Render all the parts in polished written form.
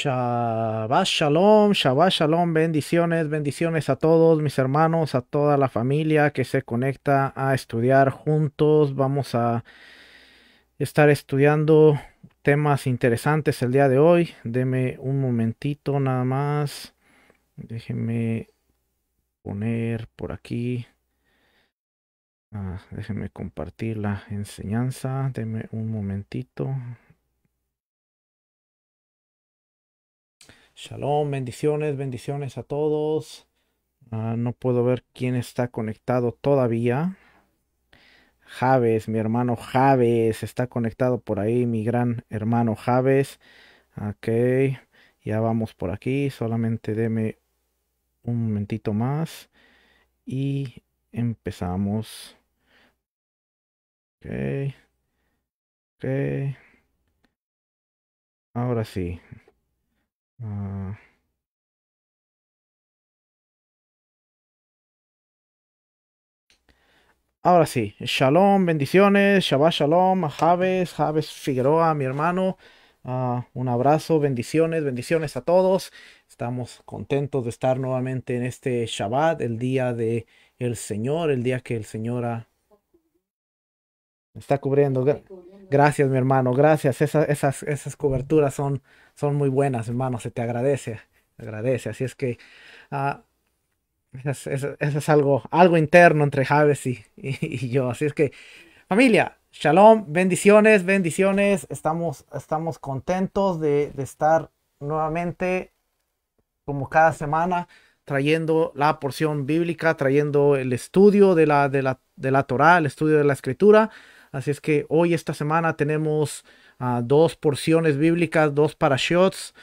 Shabbat Shalom, bendiciones, bendiciones a todos mis hermanos, a toda la familia que se conecta a estudiar juntos. Vamos a estar estudiando temas interesantes el día de hoy. Deme un momentito nada más. Déjenme poner por aquí. Déjenme compartir la enseñanza. Deme un momentito. Shalom, bendiciones, bendiciones a todos. No puedo ver quién está conectado todavía. Javes, mi hermano Javes está conectado por ahí, mi gran hermano Javes. Ok, ya vamos por aquí. Solamente deme un momentito más y empezamos. Ok, ok. Ahora sí. Ah, Ahora sí, shalom, bendiciones, Shabbat shalom, Javes, Javes Figueroa, mi hermano. Un abrazo, bendiciones, bendiciones a todos. Estamos contentos de estar nuevamente en este Shabbat, el día de el Señor, el día que el Señor está cubriendo. Gracias, mi hermano, gracias. Esas coberturas son muy buenas, hermano, se te agradece, agradece. Así es que ah, eso es algo interno entre Javes y yo. Así es que, familia, shalom, bendiciones, bendiciones. Estamos contentos de estar nuevamente, como cada semana, trayendo la porción bíblica, trayendo el estudio de la Torá, el estudio de la Escritura. Así es que hoy, esta semana, tenemos dos porciones bíblicas, dos parashots,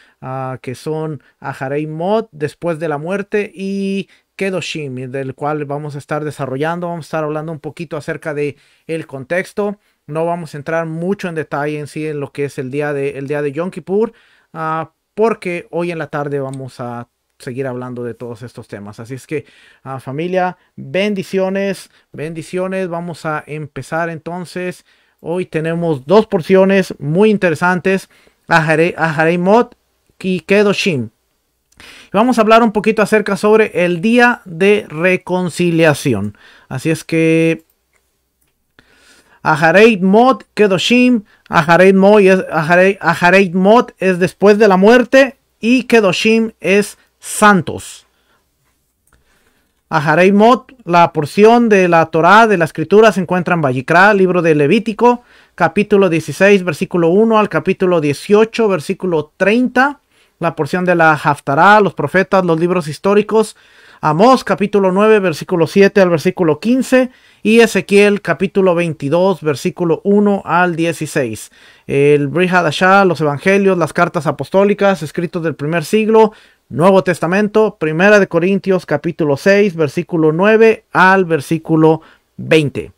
que son Aharei Mot, después de la muerte, y Kedoshim, del cual vamos a estar desarrollando. Vamos a estar hablando un poquito acerca de el contexto. No vamos a entrar mucho en detalle en sí en lo que es el día de Yom Kippur, porque hoy en la tarde vamos a seguir hablando de todos estos temas. Así es que, familia, bendiciones, bendiciones. Vamos a empezar entonces. Hoy tenemos dos porciones muy interesantes, Aharei Mot y Kedoshim. Vamos a hablar un poquito acerca sobre el día de reconciliación. Así es que Aharei Mot, Kedoshim. Aharei Mot es después de la muerte y Kedoshim es santos. Aharei Mot, la porción de la Torá, de la Escritura, se encuentra en Vayikra, libro de Levítico, capítulo 16, versículo 1 al capítulo 18, versículo 30. La porción de la Haftará, los profetas, los libros históricos, Amós, capítulo 9, versículo 7 al versículo 15, y Ezequiel, capítulo 22, versículo 1 al 16. El Brit Hadashah, los evangelios, las cartas apostólicas, escritos del primer siglo, Nuevo Testamento, Primera de Corintios, capítulo 6, versículo 9 al versículo 20.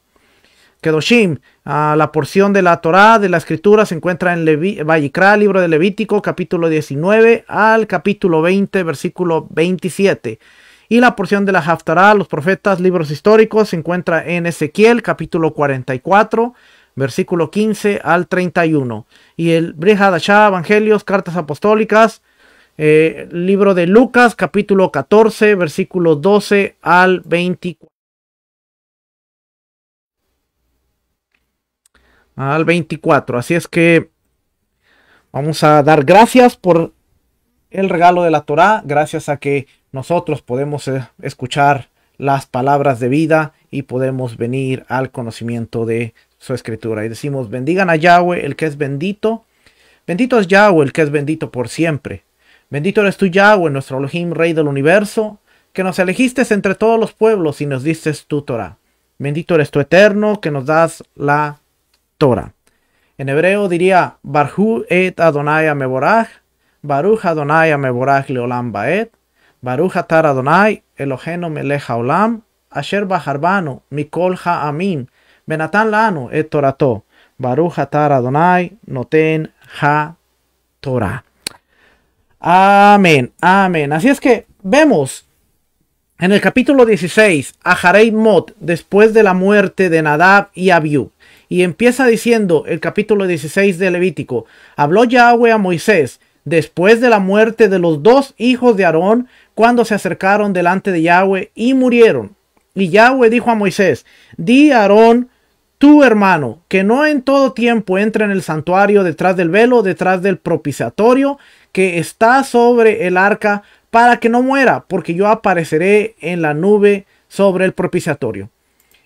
Kedoshim, la porción de la Torá, de la Escritura, se encuentra en Vayikra, libro de Levítico, capítulo 19 al capítulo 20, versículo 27. Y la porción de la Haftará, los profetas, libros históricos, se encuentra en Ezequiel, capítulo 44, versículo 15 al 31. Y el Brit Hadashah, evangelios, cartas apostólicas, libro de Lucas, capítulo 14, versículo 12 al 24. Así es que vamos a dar gracias por el regalo de la Torá, gracias a que nosotros podemos escuchar las palabras de vida y podemos venir al conocimiento de su escritura. Y decimos, bendigan a Yahweh, el que es bendito. Bendito es Yahweh, el que es bendito por siempre. Bendito eres tú, Yahweh, nuestro Elohim, Rey del universo, que nos elegiste entre todos los pueblos y nos diste tu Torá. Bendito eres tú, eterno, que nos das la Torah. En hebreo diría Barhu et Adonai Mevorach, Baruch Adonai Mevorach Leolam Baed, Baruch Atar Adonai Elohenu Melech Haolam, Asher Baharbanu Mikol Ha'amim, Benatan Lanu et Torato, Baruch Atar Adonai Noten Ha-Torah. Amén, amén. Así es que vemos en el capítulo 16, Aharei Mot, después de la muerte de Nadab y Abiú. Y empieza diciendo el capítulo 16 de Levítico: habló Yahweh a Moisés después de la muerte de los dos hijos de Aarón, cuando se acercaron delante de Yahweh y murieron. Y Yahweh dijo a Moisés: di a Aarón, tu hermano, que no en todo tiempo entre en el santuario detrás del velo, detrás del propiciatorio que está sobre el arca, para que no muera, porque yo apareceré en la nube sobre el propiciatorio.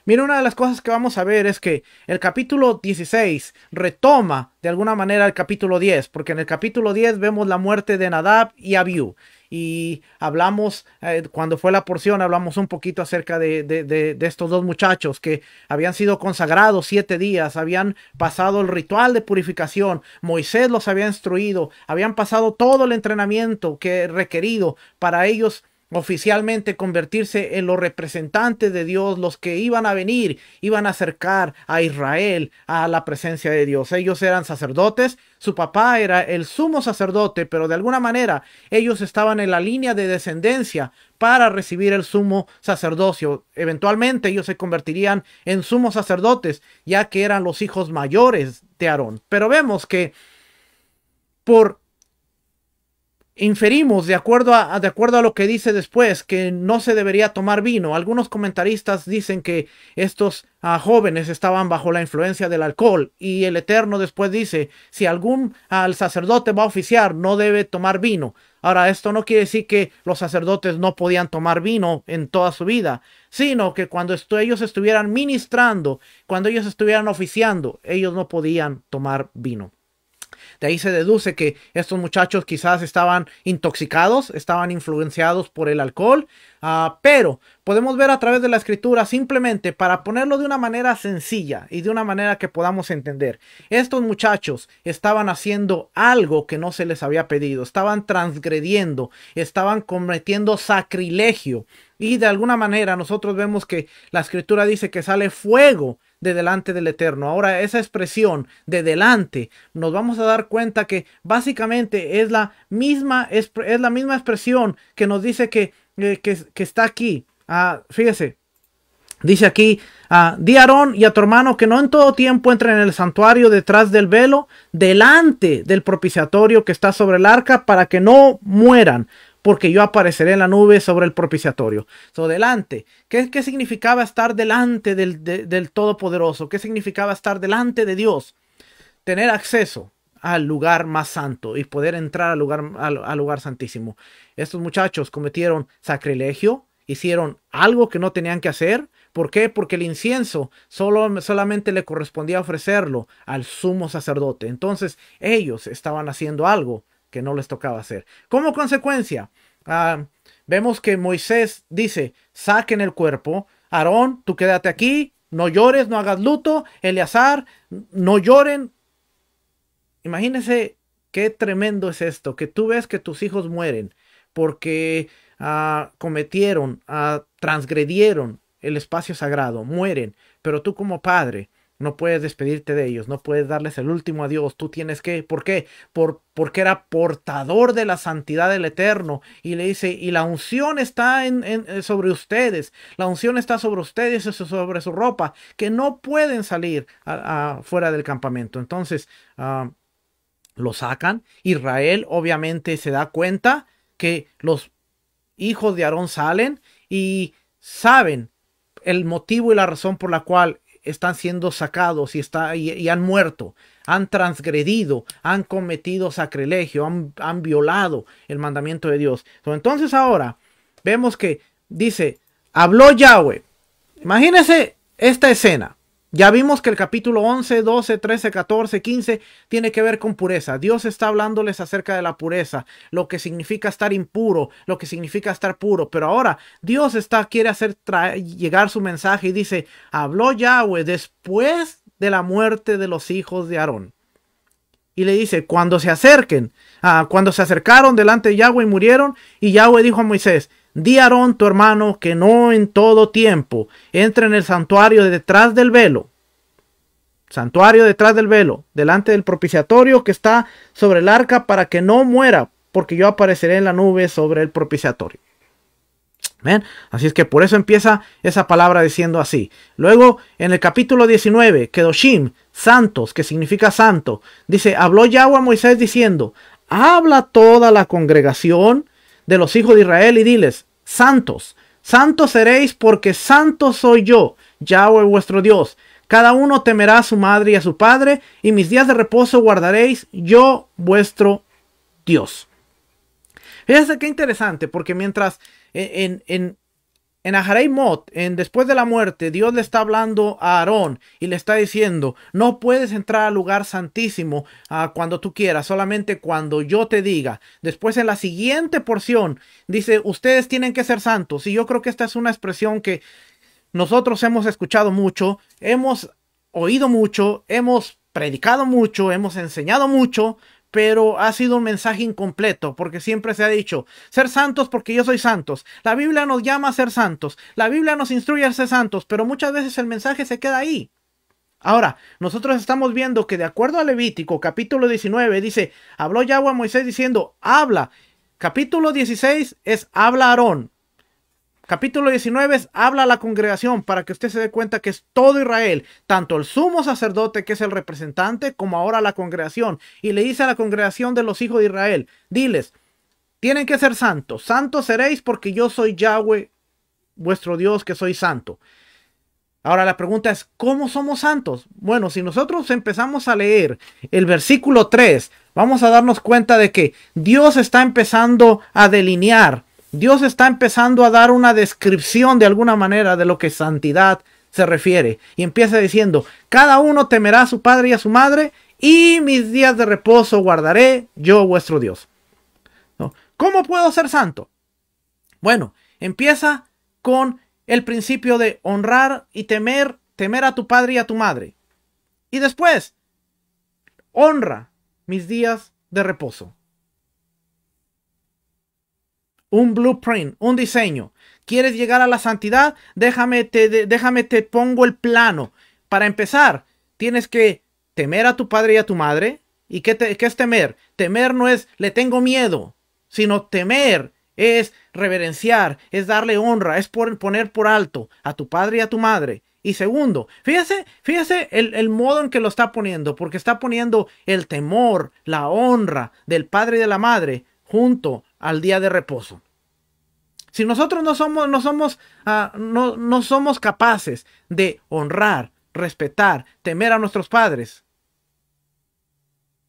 Mira, una de las cosas que vamos a ver es que el capítulo 16 retoma de alguna manera el capítulo 10, porque en el capítulo 10 vemos la muerte de Nadab y Abiú. Y hablamos, cuando fue la porción, hablamos un poquito acerca de estos dos muchachos que habían sido consagrados 7 días, habían pasado el ritual de purificación, Moisés los había instruido, habían pasado todo el entrenamiento que requerido para ellos oficialmente convertirse en los representantes de Dios, los que iban a venir, iban a acercar a Israel a la presencia de Dios. Ellos eran sacerdotes, su papá era el sumo sacerdote, pero de alguna manera ellos estaban en la línea de descendencia para recibir el sumo sacerdocio. Eventualmente ellos se convertirían en sumos sacerdotes, ya que eran los hijos mayores de Aarón. Pero vemos que inferimos, de acuerdo a lo que dice después, que no se debería tomar vino. Algunos comentaristas dicen que estos jóvenes estaban bajo la influencia del alcohol, y el Eterno después dice: si algún sacerdote va a oficiar, no debe tomar vino. Ahora, esto no quiere decir que los sacerdotes no podían tomar vino en toda su vida, sino que cuando ellos estuvieran ministrando, cuando ellos estuvieran oficiando, ellos no podían tomar vino. De ahí se deduce que estos muchachos quizás estaban intoxicados, estaban influenciados por el alcohol, pero podemos ver a través de la escritura, simplemente para ponerlo de una manera sencilla y de una manera que podamos entender. Estos muchachos estaban haciendo algo que no se les había pedido, estaban transgrediendo, estaban cometiendo sacrilegio. Y de alguna manera nosotros vemos que la escritura dice que sale fuego de delante del Eterno. Ahora, esa expresión de delante, nos vamos a dar cuenta que básicamente es la misma expresión que nos dice que está aquí. Fíjese, dice aquí: di a Aarón y a tu hermano que no en todo tiempo entren en el santuario detrás del velo, delante del propiciatorio que está sobre el arca, para que no mueran, porque yo apareceré en la nube sobre el propiciatorio. Delante. ¿Qué significaba estar delante del Todopoderoso? ¿Qué significaba estar delante de Dios? Tener acceso al lugar más santo y poder entrar al lugar santísimo. Estos muchachos cometieron sacrilegio, hicieron algo que no tenían que hacer. ¿Por qué? Porque el incienso solamente le correspondía ofrecerlo al sumo sacerdote. Entonces ellos estaban haciendo algo que no les tocaba hacer. Como consecuencia, vemos que Moisés dice: saquen el cuerpo. Aarón, tú quédate aquí, no llores, no hagas luto. Eleazar, no lloren. Imagínense qué tremendo es esto, que tú ves que tus hijos mueren porque transgredieron el espacio sagrado, mueren, pero tú como padre no puedes despedirte de ellos, no puedes darles el último adiós. Tú tienes que, ¿por qué? Porque era portador de la santidad del Eterno. Y le dice: y la unción está sobre ustedes. La unción está sobre ustedes, sobre su ropa, que no pueden salir fuera del campamento. Entonces, lo sacan. Israel obviamente se da cuenta que los hijos de Aarón salen y saben el motivo y la razón por la cual están siendo sacados y han muerto, han transgredido, han cometido sacrilegio, han violado el mandamiento de Dios. Entonces ahora vemos que dice: habló Yahweh. Imagínense esta escena. Ya vimos que el capítulo 11, 12, 13, 14, 15 tiene que ver con pureza. Dios está hablándoles acerca de la pureza, lo que significa estar impuro, lo que significa estar puro. Pero ahora Dios quiere hacer llegar su mensaje y dice: habló Yahweh después de la muerte de los hijos de Aarón. Y le dice: cuando se acercaron delante de Yahweh y murieron, y Yahweh dijo a Moisés: di a Aarón tu hermano que no en todo tiempo entre en el santuario detrás del velo. Santuario detrás del velo, delante del propiciatorio que está sobre el arca, para que no muera, porque yo apareceré en la nube sobre el propiciatorio. ¿Ven? Así es que por eso empieza esa palabra diciendo así. Luego en el capítulo 19, Kedoshim, santos, que significa santo, dice: habló Yahweh a Moisés diciendo: habla a toda la congregación de los hijos de Israel y diles, santos, santos seréis porque santo soy yo, Yahweh vuestro Dios. Cada uno temerá a su madre y a su padre, y mis días de reposo guardaréis, yo vuestro Dios. Fíjense qué interesante, porque mientras en Aharei Mot, después de la muerte, Dios le está hablando a Aarón y le está diciendo, no puedes entrar al lugar santísimo cuando tú quieras, solamente cuando yo te diga. Después en la siguiente porción dice, ustedes tienen que ser santos. Y yo creo que esta es una expresión que nosotros hemos escuchado mucho, hemos oído mucho, hemos predicado mucho, hemos enseñado mucho, pero ha sido un mensaje incompleto, porque siempre se ha dicho, ser santos porque yo soy santos. La Biblia nos llama a ser santos, la Biblia nos instruye a ser santos, pero muchas veces el mensaje se queda ahí. Ahora, nosotros estamos viendo que de acuerdo a Levítico, capítulo 19, dice, habló Yahweh a Moisés diciendo, habla. Capítulo 16 es, habla a Aarón. Capítulo 19 es, habla a la congregación para que usted se dé cuenta que es todo Israel, tanto el sumo sacerdote que es el representante como ahora la congregación. Y le dice a la congregación de los hijos de Israel, diles, tienen que ser santos, santos seréis porque yo soy Yahweh, vuestro Dios que soy santo. Ahora la pregunta es, ¿cómo somos santos? Bueno, si nosotros empezamos a leer el versículo 3, vamos a darnos cuenta de que Dios está empezando a delinear, Dios está empezando a dar una descripción de alguna manera de lo que santidad se refiere. Y empieza diciendo, cada uno temerá a su padre y a su madre, y mis días de reposo guardaré, yo vuestro Dios. ¿No? ¿Cómo puedo ser santo? Bueno, empieza con el principio de honrar y temer a tu padre y a tu madre. Y después, honra mis días de reposo. Un blueprint, un diseño. ¿Quieres llegar a la santidad? Déjame te pongo el plano. Para empezar, tienes que temer a tu padre y a tu madre. ¿Y qué es temer? Temer no es le tengo miedo, sino temer es reverenciar, es darle honra, es poner por alto a tu padre y a tu madre. Y segundo, fíjese el modo en que lo está poniendo, porque está poniendo el temor, la honra del padre y de la madre junto al día de reposo. Si nosotros no somos capaces de honrar, respetar, temer a nuestros padres,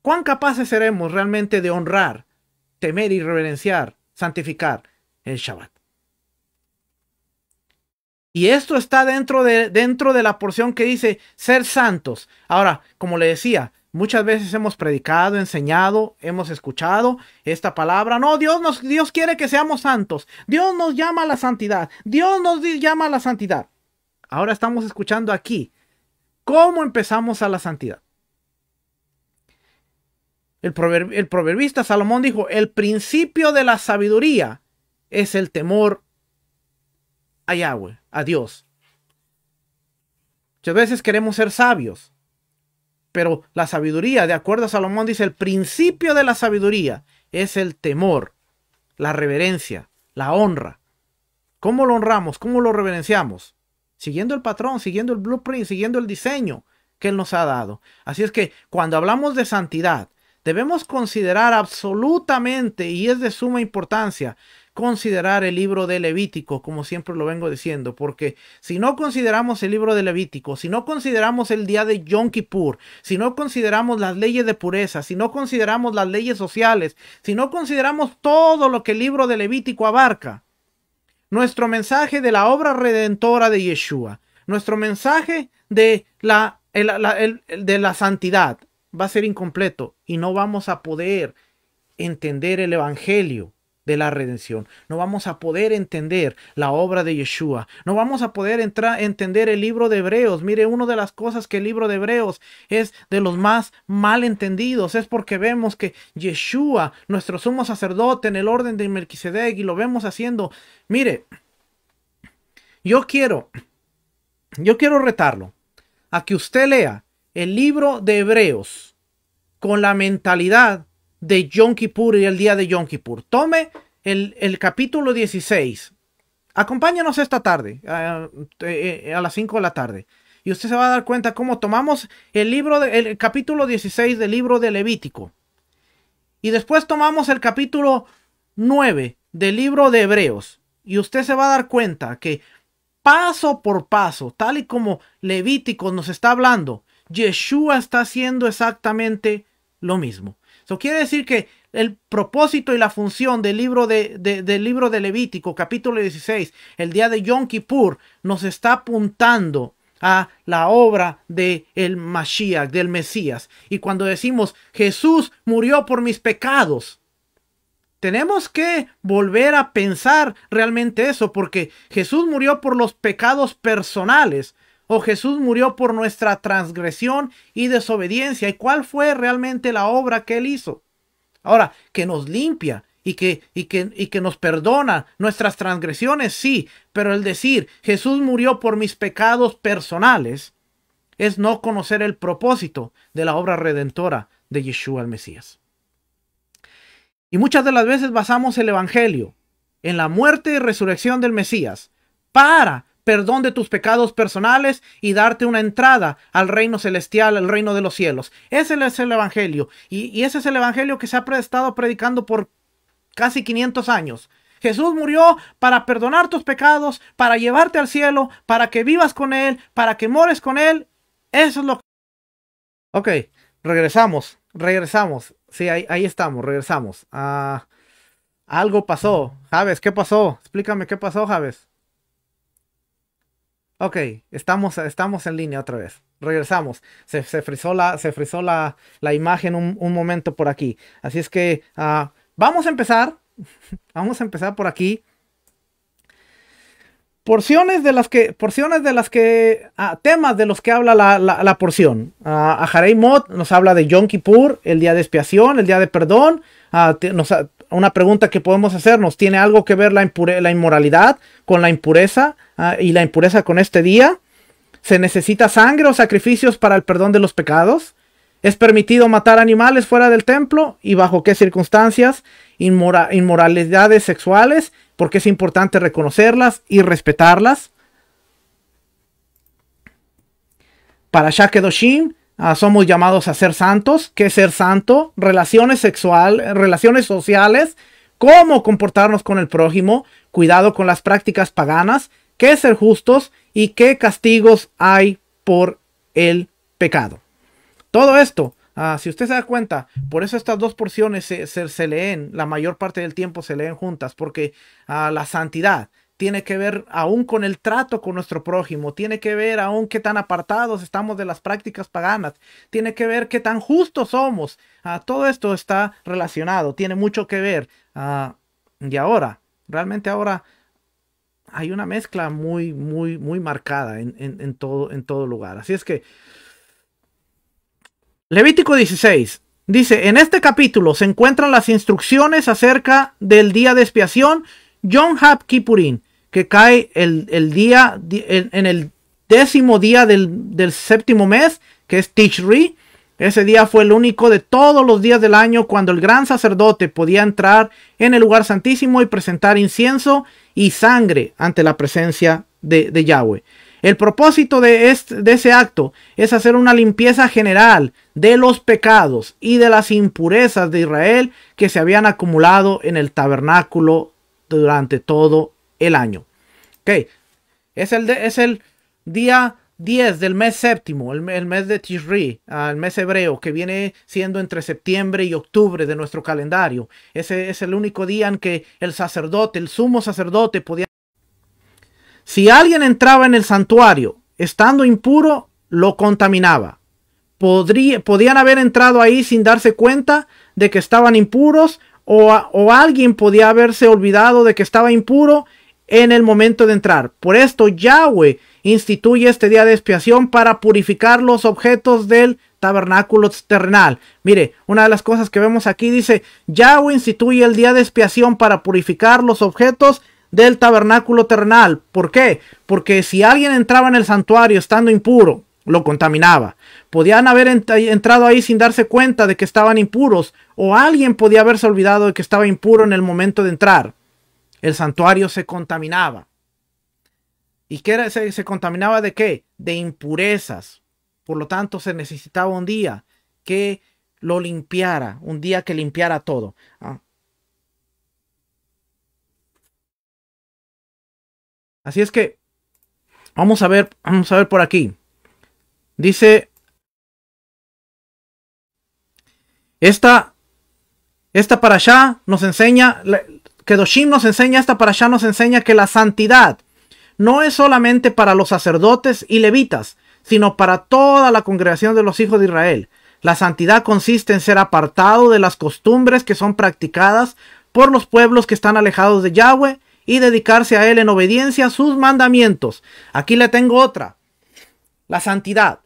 ¿cuán capaces seremos realmente de honrar, temer y reverenciar, santificar el Shabbat? Y esto está dentro de la porción que dice ser santos. Ahora, como le decía, muchas veces hemos predicado, enseñado, hemos escuchado esta palabra. No, Dios quiere que seamos santos. Dios nos llama a la santidad. Dios nos llama a la santidad. Ahora estamos escuchando aquí cómo empezamos a la santidad. El proverbista Salomón dijo, el principio de la sabiduría es el temor a Yahweh, a Dios. Muchas veces queremos ser sabios, pero la sabiduría, de acuerdo a Salomón, dice el principio de la sabiduría es el temor, la reverencia, la honra. ¿Cómo lo honramos? ¿Cómo lo reverenciamos? Siguiendo el patrón, siguiendo el blueprint, siguiendo el diseño que Él nos ha dado. Así es que cuando hablamos de santidad, debemos considerar absolutamente, y es de suma importancia, considerar el libro de Levítico, como siempre lo vengo diciendo, porque si no consideramos el libro de Levítico, si no consideramos el día de Yom Kippur, si no consideramos las leyes de pureza, si no consideramos las leyes sociales, si no consideramos todo lo que el libro de Levítico abarca, nuestro mensaje de la obra redentora de Yeshua, nuestro mensaje de la santidad va a ser incompleto y no vamos a poder entender el evangelio de la redención. No vamos a poder entender la obra de Yeshua. No vamos a poder entender el libro de Hebreos. Mire, una de las cosas que el libro de Hebreos es de los más mal entendidos es porque vemos que Yeshua, nuestro sumo sacerdote en el orden de Melquisedec, y lo vemos haciendo. Mire, yo quiero retarlo a que usted lea el libro de Hebreos con la mentalidad de Yom Kippur y el día de Yom Kippur. Tome el capítulo 16. Acompáñanos esta tarde, a las 5 de la tarde. Y usted se va a dar cuenta cómo tomamos el capítulo 16 del libro de Levítico. Y después tomamos el capítulo 9 del libro de Hebreos. Y usted se va a dar cuenta que paso por paso, tal y como Levítico nos está hablando, Yeshua está haciendo exactamente lo mismo. Eso quiere decir que el propósito y la función del libro del libro de Levítico, capítulo 16, el día de Yom Kippur, nos está apuntando a la obra de el Mashiach, del Mesías. Y cuando decimos Jesús murió por mis pecados, tenemos que volver a pensar realmente eso, porque Jesús murió por los pecados personales o Jesús murió por nuestra transgresión y desobediencia. ¿Y cuál fue realmente la obra que él hizo? Ahora, que nos limpia y que nos perdona nuestras transgresiones, sí, pero el decir Jesús murió por mis pecados personales es no conocer el propósito de la obra redentora de Yeshua el Mesías. Y muchas de las veces basamos el evangelio en la muerte y resurrección del Mesías para perdón de tus pecados personales y darte una entrada al reino celestial, al reino de los cielos. Ese es el evangelio. Y ese es el evangelio que se ha estado predicando por casi 500 años. Jesús murió para perdonar tus pecados, para llevarte al cielo, para que vivas con Él, para que mores con Él. Eso es lo que... Ok, regresamos. Sí, ahí estamos, regresamos. Algo pasó. Javes, ¿qué pasó? Explícame qué pasó, Javes. Ok, estamos en línea otra vez. Regresamos. Se frizó la imagen un momento por aquí. Así es que vamos a empezar. Vamos a empezar por aquí. Temas de los que habla la porción. Aharei Mot nos habla de Yom Kippur, el día de expiación, el día de perdón. Una pregunta que podemos hacernos: ¿tiene algo que ver la inmoralidad con la impureza y la impureza con este día? ¿Se necesita sangre o sacrificios para el perdón de los pecados? ¿Es permitido matar animales fuera del templo? ¿Y bajo qué circunstancias? Inmoralidades sexuales, porque es importante reconocerlas y respetarlas. Para Kedoshim, somos llamados a ser santos. ¿Qué es ser santo? Relaciones sociales, cómo comportarnos con el prójimo, cuidado con las prácticas paganas, qué es ser justos y qué castigos hay por el pecado. Todo esto, si usted se da cuenta, por eso estas dos porciones se leen, la mayor parte del tiempo se leen juntas, porque la santidad tiene que ver aún con el trato con nuestro prójimo, tiene que ver aún qué tan apartados estamos de las prácticas paganas, tiene que ver qué tan justos somos. Todo esto está relacionado, tiene mucho que ver. Y realmente ahora hay una mezcla muy marcada en todo lugar. Así es que Levítico 16 dice: en este capítulo se encuentran las instrucciones acerca del día de expiación, Yom HaKippurim, que cae en el 10º día del séptimo mes, que es Tishri. Ese día fue el único de todos los días del año cuando el gran sacerdote podía entrar en el lugar santísimo y presentar incienso y sangre ante la presencia de Yahweh. El propósito de ese acto es hacer una limpieza general de los pecados y de las impurezas de Israel que se habían acumulado en el tabernáculo durante todo el año. Okay. Es el día 10 del mes séptimo, el mes de Tishri, el mes hebreo, que viene siendo entre septiembre y octubre de nuestro calendario. Ese es el único día en que el sumo sacerdote podía... Si alguien entraba en el santuario estando impuro, lo contaminaba. Podían haber entrado ahí sin darse cuenta de que estaban impuros, o alguien podía haberse olvidado de que estaba impuro en el momento de entrar. Por esto Yahweh instituye este día de expiación para purificar los objetos del tabernáculo terrenal. Mire, una de las cosas que vemos aquí dice: Yahweh instituye el día de expiación para purificar los objetos del tabernáculo terrenal. ¿Por qué? Porque si alguien entraba en el santuario estando impuro, lo contaminaba. Podían haber entrado ahí sin darse cuenta de que estaban impuros, o alguien podía haberse olvidado de que estaba impuro en el momento de entrar. El santuario se contaminaba. ¿Y qué era? ¿Se contaminaba de qué? De impurezas. Por lo tanto, se necesitaba un día que lo limpiara, un día que limpiara todo. Así es que vamos a ver por aquí. Dice, esta parashá nos enseña, Kedoshim nos enseña, esta parashá nos enseña que la santidad no es solamente para los sacerdotes y levitas, sino para toda la congregación de los hijos de Israel. La santidad consiste en ser apartado de las costumbres que son practicadas por los pueblos que están alejados de Yahweh y dedicarse a Él en obediencia a sus mandamientos. Aquí le tengo otra. La santidad,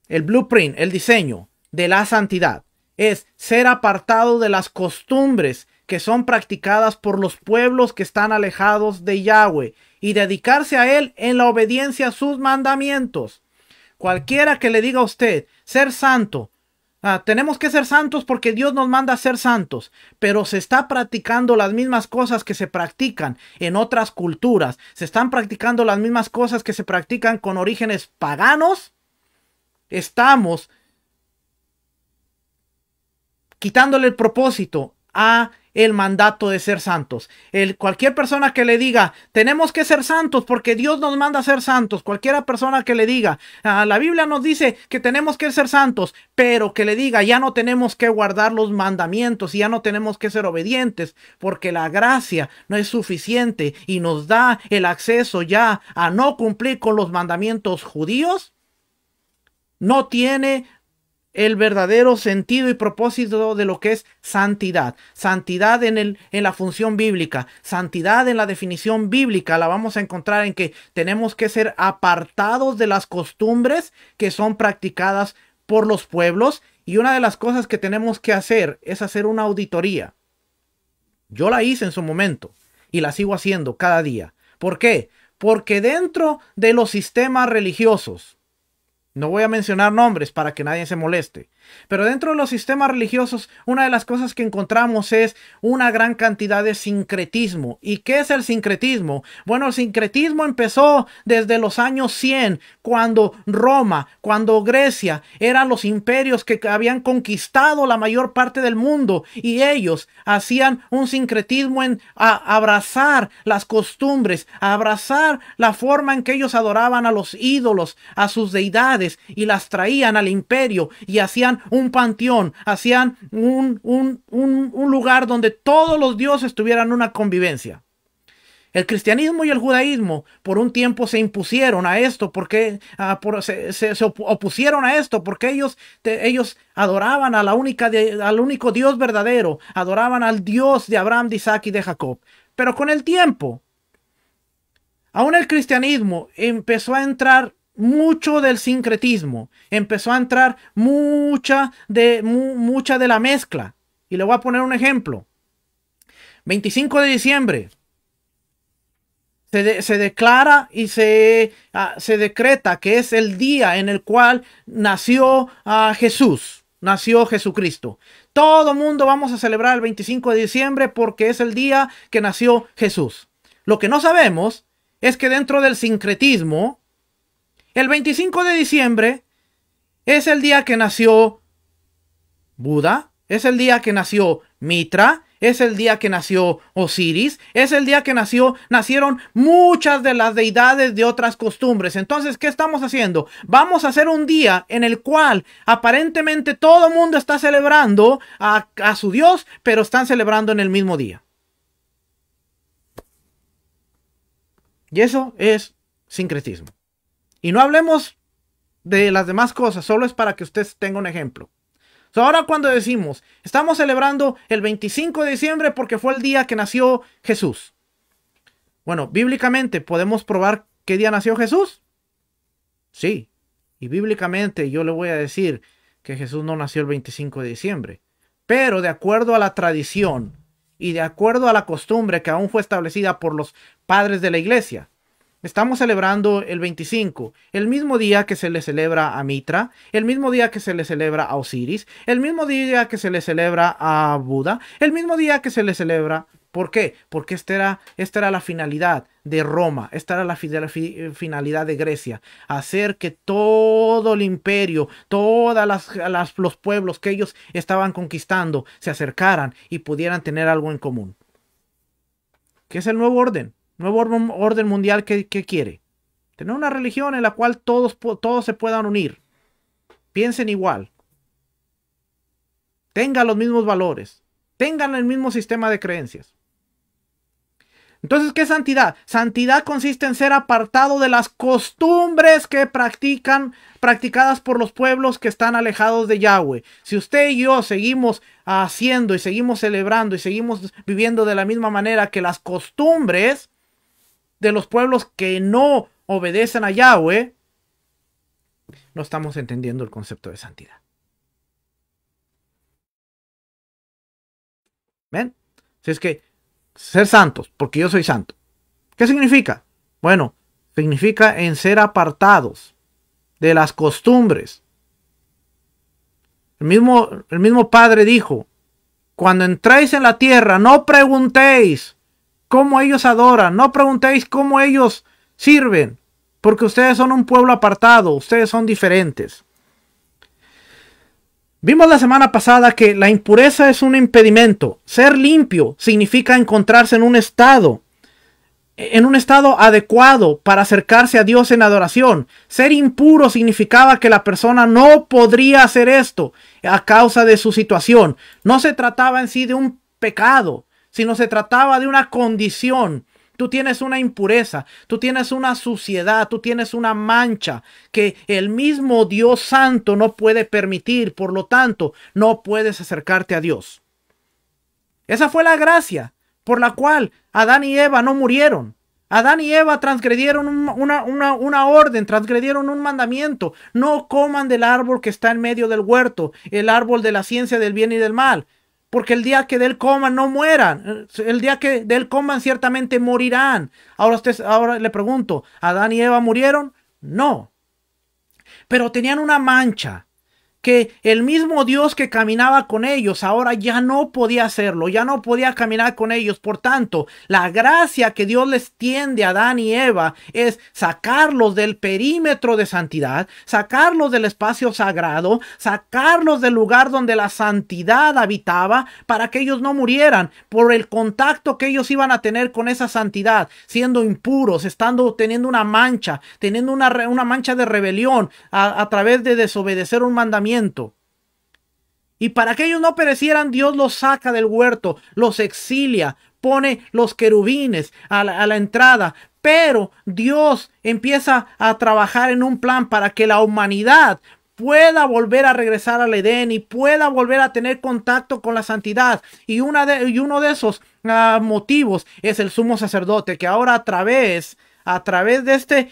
el blueprint, el diseño de la santidad es ser apartado de las costumbres que son practicadas por los pueblos que están alejados de Yahweh y dedicarse a Él en la obediencia a sus mandamientos. Cualquiera que le diga a usted ser santo, tenemos que ser santos porque Dios nos manda a ser santos, pero se está practicando las mismas cosas que se practican en otras culturas, se están practicando las mismas cosas que se practican con orígenes paganos, estamos quitándole el propósito a el mandato de ser santos. Cualquier persona que le diga tenemos que ser santos porque Dios nos manda a ser santos, cualquier persona que le diga la Biblia nos dice que tenemos que ser santos, pero que le diga ya no tenemos que guardar los mandamientos y ya no tenemos que ser obedientes porque la gracia no es suficiente y nos da el acceso ya a no cumplir con los mandamientos judíos, no tiene el verdadero sentido y propósito de lo que es santidad. Santidad en la función bíblica. Santidad en la definición bíblica la vamos a encontrar en que tenemos que ser apartados de las costumbres que son practicadas por los pueblos. Y una de las cosas que tenemos que hacer es hacer una auditoría. Yo la hice en su momento y la sigo haciendo cada día. ¿Por qué? Porque dentro de los sistemas religiosos, no voy a mencionar nombres para que nadie se moleste, pero dentro de los sistemas religiosos, una de las cosas que encontramos es una gran cantidad de sincretismo. ¿Y qué es el sincretismo? Bueno, el sincretismo empezó desde los años 100, cuando Roma, cuando Grecia eran los imperios que habían conquistado la mayor parte del mundo y ellos hacían un sincretismo en abrazar las costumbres, a abrazar la forma en que ellos adoraban a los ídolos, a sus deidades y las traían al imperio y hacían un panteón, hacían un lugar donde todos los dioses tuvieran una convivencia. El cristianismo y el judaísmo por un tiempo se impusieron a esto porque se opusieron a esto porque ellos adoraban al único Dios verdadero, adoraban al Dios de Abraham, de Isaac y de Jacob. Pero con el tiempo, aún el cristianismo empezó a entrar mucho del sincretismo, empezó a entrar mucha de la mezcla. Y le voy a poner un ejemplo. 25 de diciembre. Se declara y se decreta que es el día en el cual nació Jesús, nació Jesucristo. Todo mundo vamos a celebrar el 25 de diciembre porque es el día que nació Jesús. Lo que no sabemos es que dentro del sincretismo, el 25 de diciembre es el día que nació Buda, es el día que nació Mitra, es el día que nació Osiris, es el día que nacieron muchas de las deidades de otras costumbres. Entonces, ¿qué estamos haciendo? Vamos a hacer un día en el cual aparentemente todo el mundo está celebrando a su Dios, pero están celebrando en el mismo día. Y eso es sincretismo. Y no hablemos de las demás cosas, solo es para que usted tenga un ejemplo. Ahora cuando decimos, estamos celebrando el 25 de diciembre porque fue el día que nació Jesús. Bueno, bíblicamente, ¿podemos probar qué día nació Jesús? Sí. Y bíblicamente yo le voy a decir que Jesús no nació el 25 de diciembre. Pero de acuerdo a la tradición y de acuerdo a la costumbre que aún fue establecida por los padres de la iglesia, estamos celebrando el 25, el mismo día que se le celebra a Mitra, el mismo día que se le celebra a Osiris, el mismo día que se le celebra a Buda, el mismo día que se le celebra ¿Por qué? Porque esta era la finalidad de Roma, esta era la finalidad de Grecia, hacer que todo el imperio, todos los pueblos que ellos estaban conquistando se acercaran y pudieran tener algo en común. ¿Qué es el nuevo orden? Nuevo orden mundial que quiere. Tener una religión en la cual todos se puedan unir. Piensen igual. Tengan los mismos valores. Tengan el mismo sistema de creencias. Entonces, ¿qué es santidad? Santidad consiste en ser apartado de las costumbres que practicadas por los pueblos que están alejados de Yahweh. Si usted y yo seguimos haciendo y seguimos celebrando y seguimos viviendo de la misma manera que las costumbres de los pueblos que no obedecen a Yahweh, no estamos entendiendo el concepto de santidad. ¿Ven? Si es que ser santos, porque yo soy santo. ¿Qué significa? Bueno, significa en ser apartados de las costumbres. El mismo Padre dijo, cuando entréis en la tierra, no preguntéis cómo ellos adoran, no preguntéis cómo ellos sirven, porque ustedes son un pueblo apartado, ustedes son diferentes. Vimos la semana pasada que la impureza es un impedimento. Ser limpio significa encontrarse en un estado adecuado para acercarse a Dios en adoración. Ser impuro significaba que la persona no podría hacer esto a causa de su situación. No se trataba en sí de un pecado, sino se trataba de una condición. Tú tienes una impureza, tú tienes una suciedad, tú tienes una mancha que el mismo Dios Santo no puede permitir. Por lo tanto, no puedes acercarte a Dios. Esa fue la gracia por la cual Adán y Eva no murieron. Adán y Eva transgredieron una orden, transgredieron un mandamiento. No coman del árbol que está en medio del huerto, el árbol de la ciencia del bien y del mal. Porque el día que de él coman no mueran. El día que de él coman ciertamente morirán. Ahora le pregunto, ¿Adán y Eva murieron? No. Pero tenían una mancha que el mismo Dios que caminaba con ellos ahora ya no podía hacerlo, ya no podía caminar con ellos. Por tanto, la gracia que Dios les tiende a Adán y Eva es sacarlos del perímetro de santidad, sacarlos del espacio sagrado, sacarlos del lugar donde la santidad habitaba para que ellos no murieran por el contacto que ellos iban a tener con esa santidad, siendo impuros, teniendo una mancha, teniendo una mancha de rebelión a través de desobedecer un mandamiento. Y para que ellos no perecieran, Dios los saca del huerto, los exilia, pone los querubines a la entrada. Pero Dios empieza a trabajar en un plan para que la humanidad pueda volver a regresar al Edén y pueda volver a tener contacto con la santidad. Y uno de esos motivos es el sumo sacerdote, que ahora a través de este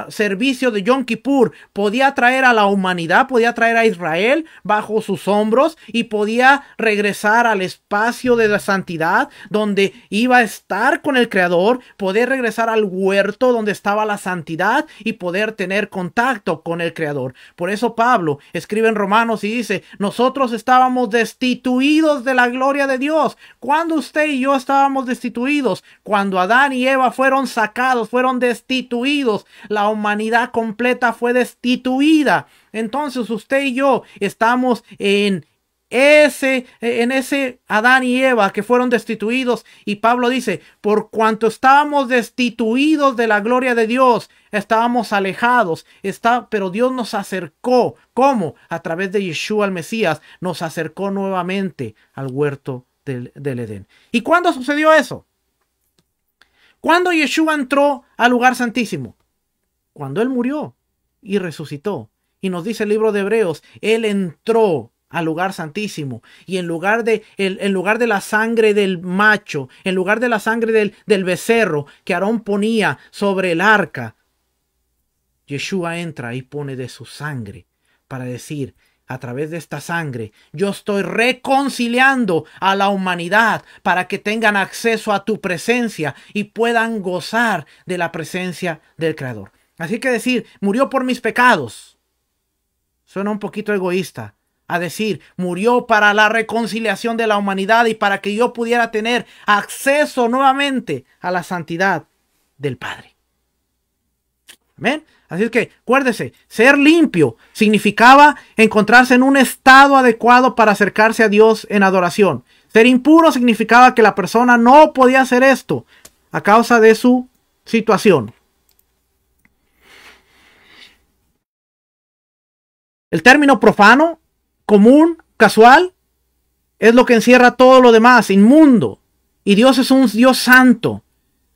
servicio de Yom Kippur podía traer a la humanidad, podía traer a Israel bajo sus hombros y podía regresar al espacio de la santidad donde iba a estar con el Creador, poder regresar al huerto donde estaba la santidad y poder tener contacto con el Creador. Por eso Pablo escribe en Romanos y dice, nosotros estábamos destituidos de la gloria de Dios. ¿Cuándo usted y yo estábamos destituidos? Cuando Adán y Eva fueron sacados, fueron destituidos, la humanidad completa fue destituida. Entonces usted y yo estamos en ese Adán y Eva que fueron destituidos, y Pablo dice, por cuanto estábamos destituidos de la gloria de Dios, estábamos alejados, pero Dios nos acercó. ¿Cómo? A través de Yeshua el Mesías, nos acercó nuevamente al huerto del Edén. ¿Y cuándo sucedió eso? ¿Cuándo Yeshua entró al lugar santísimo? Cuando Él murió y resucitó. Y nos dice el libro de Hebreos, Él entró al lugar santísimo. Y en lugar de la sangre del macho, en lugar de la sangre del becerro que Aarón ponía sobre el arca, Yeshua entra y pone de su sangre para decir, a través de esta sangre, yo estoy reconciliando a la humanidad para que tengan acceso a tu presencia y puedan gozar de la presencia del Creador. Así que decir, murió por mis pecados, suena un poquito egoísta. a decir, murió para la reconciliación de la humanidad y para que yo pudiera tener acceso nuevamente a la santidad del Padre. Amén. Así es que, acuérdese, ser limpio significaba encontrarse en un estado adecuado para acercarse a Dios en adoración. Ser impuro significaba que la persona no podía hacer esto a causa de su situación. El término profano, común, casual, es lo que encierra todo lo demás, inmundo. Y Dios es un Dios santo.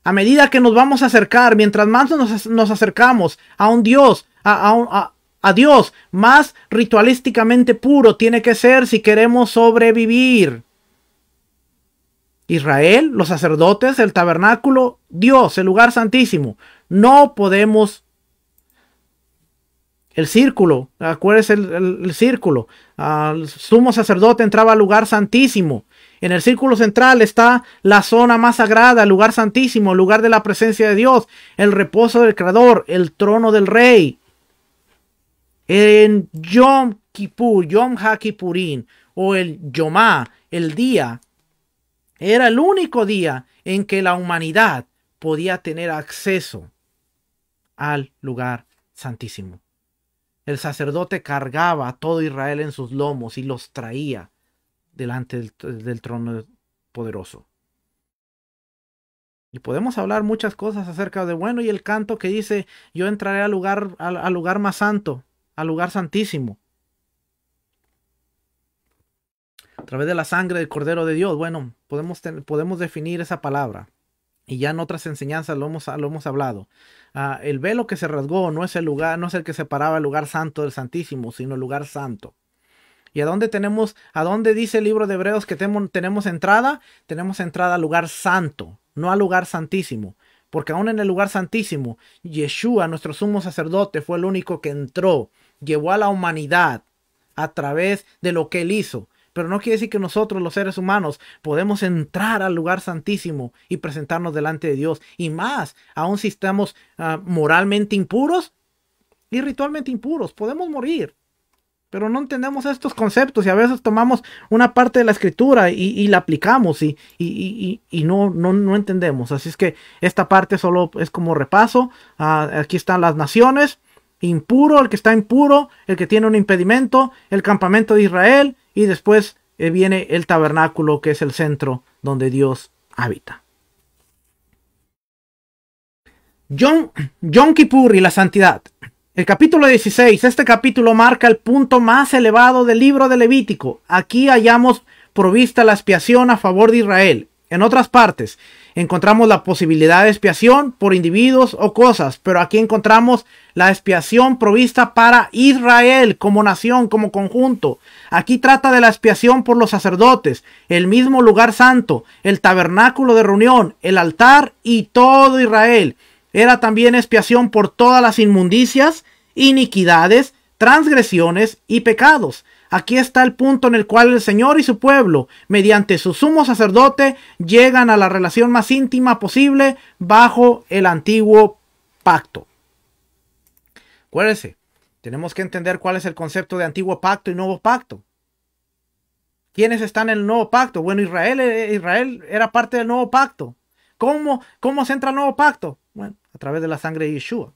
A medida que nos vamos a acercar, mientras más nos acercamos a un Dios, a Dios, más ritualísticamente puro tiene que ser si queremos sobrevivir. Israel, los sacerdotes, el tabernáculo, Dios, el lugar santísimo. No podemos. El círculo, acuérdense el círculo. El sumo sacerdote entraba al lugar santísimo. En el círculo central está la zona más sagrada, el lugar santísimo, el lugar de la presencia de Dios, el reposo del Creador, el trono del Rey. En Yom Kippur, Yom HaKippurim, o el Yomá, el día, era el único día en que la humanidad podía tener acceso al lugar santísimo. El sacerdote cargaba a todo Israel en sus lomos y los traía delante del trono poderoso. Y podemos hablar muchas cosas acerca de, bueno, y el canto que dice, yo entraré al lugar más santo, al lugar santísimo, a través de la sangre del Cordero de Dios. Bueno, podemos definir esa palabra. Y ya en otras enseñanzas lo hemos hablado. El velo que se rasgó no es el que separaba el lugar santo del santísimo, sino el lugar santo. ¿Y a dónde dice el libro de Hebreos que tenemos entrada? Tenemos entrada al lugar santo, no al lugar santísimo. Porque aún en el lugar santísimo, Yeshua, nuestro sumo sacerdote, fue el único que entró, llevó a la humanidad a través de lo que él hizo. Pero no quiere decir que nosotros, los seres humanos, podemos entrar al lugar santísimo y presentarnos delante de Dios. Y más, aún si estamos moralmente impuros y ritualmente impuros, podemos morir. Pero no entendemos estos conceptos y a veces tomamos una parte de la escritura y la aplicamos y no entendemos. Así es que esta parte solo es como repaso. Aquí están las naciones. Impuro, el que está impuro, el que tiene un impedimento, el campamento de Israel. Y después viene el tabernáculo, que es el centro donde Dios habita. Yom Kippur y la santidad. El capítulo 16, este capítulo marca el punto más elevado del libro de Levítico. Aquí hallamos provista la expiación a favor de Israel. En otras partes encontramos la posibilidad de expiación por individuos o cosas, pero aquí encontramos la expiación provista para Israel como nación, como conjunto. Aquí trata de la expiación por los sacerdotes, el mismo lugar santo, el tabernáculo de reunión, el altar y todo Israel. Era también expiación por todas las inmundicias, iniquidades, transgresiones y pecados. Aquí está el punto en el cual el Señor y su pueblo, mediante su sumo sacerdote, llegan a la relación más íntima posible bajo el antiguo pacto. Acuérdense, tenemos que entender cuál es el concepto de antiguo pacto y nuevo pacto. ¿Quiénes están en el nuevo pacto? Bueno, Israel era parte del nuevo pacto. ¿Cómo se entra al nuevo pacto? Bueno, a través de la sangre de Yeshua.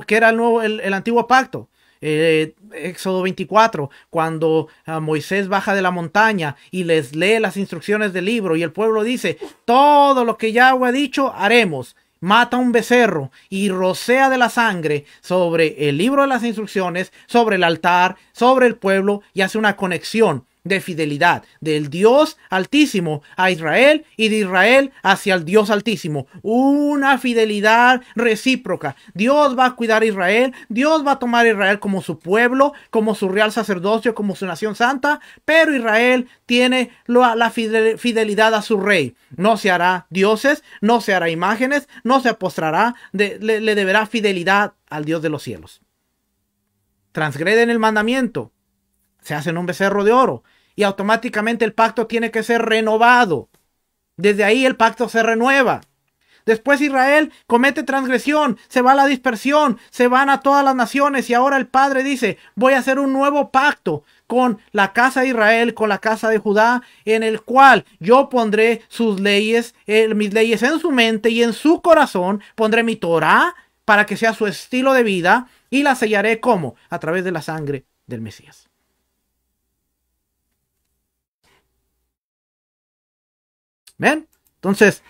¿Qué era el antiguo pacto? Éxodo 24, cuando Moisés baja de la montaña y les lee las instrucciones del libro y el pueblo dice, todo lo que Yahweh ha dicho haremos. Mata un becerro y rocea de la sangre sobre el libro de las instrucciones, sobre el altar, sobre el pueblo y hace una conexión de fidelidad del Dios Altísimo a Israel y de Israel hacia el Dios Altísimo. Una fidelidad recíproca. Dios va a cuidar a Israel. Dios va a tomar a Israel como su pueblo, como su real sacerdocio, como su nación santa. Pero Israel tiene la fidelidad a su rey. No se hará dioses, no se hará imágenes, no se postrará, le deberá fidelidad al Dios de los cielos. Transgreden el mandamiento. Se hacen un becerro de oro y automáticamente el pacto tiene que ser renovado. Desde ahí el pacto se renueva. Después Israel comete transgresión, se va a la dispersión, se van a todas las naciones y ahora el Padre dice, voy a hacer un nuevo pacto con la casa de Israel, con la casa de Judá, en el cual yo pondré sus leyes, mis leyes en su mente y en su corazón, pondré mi Torá para que sea su estilo de vida y la sellaré como a través de la sangre del Mesías. ¿Ven? Entonces,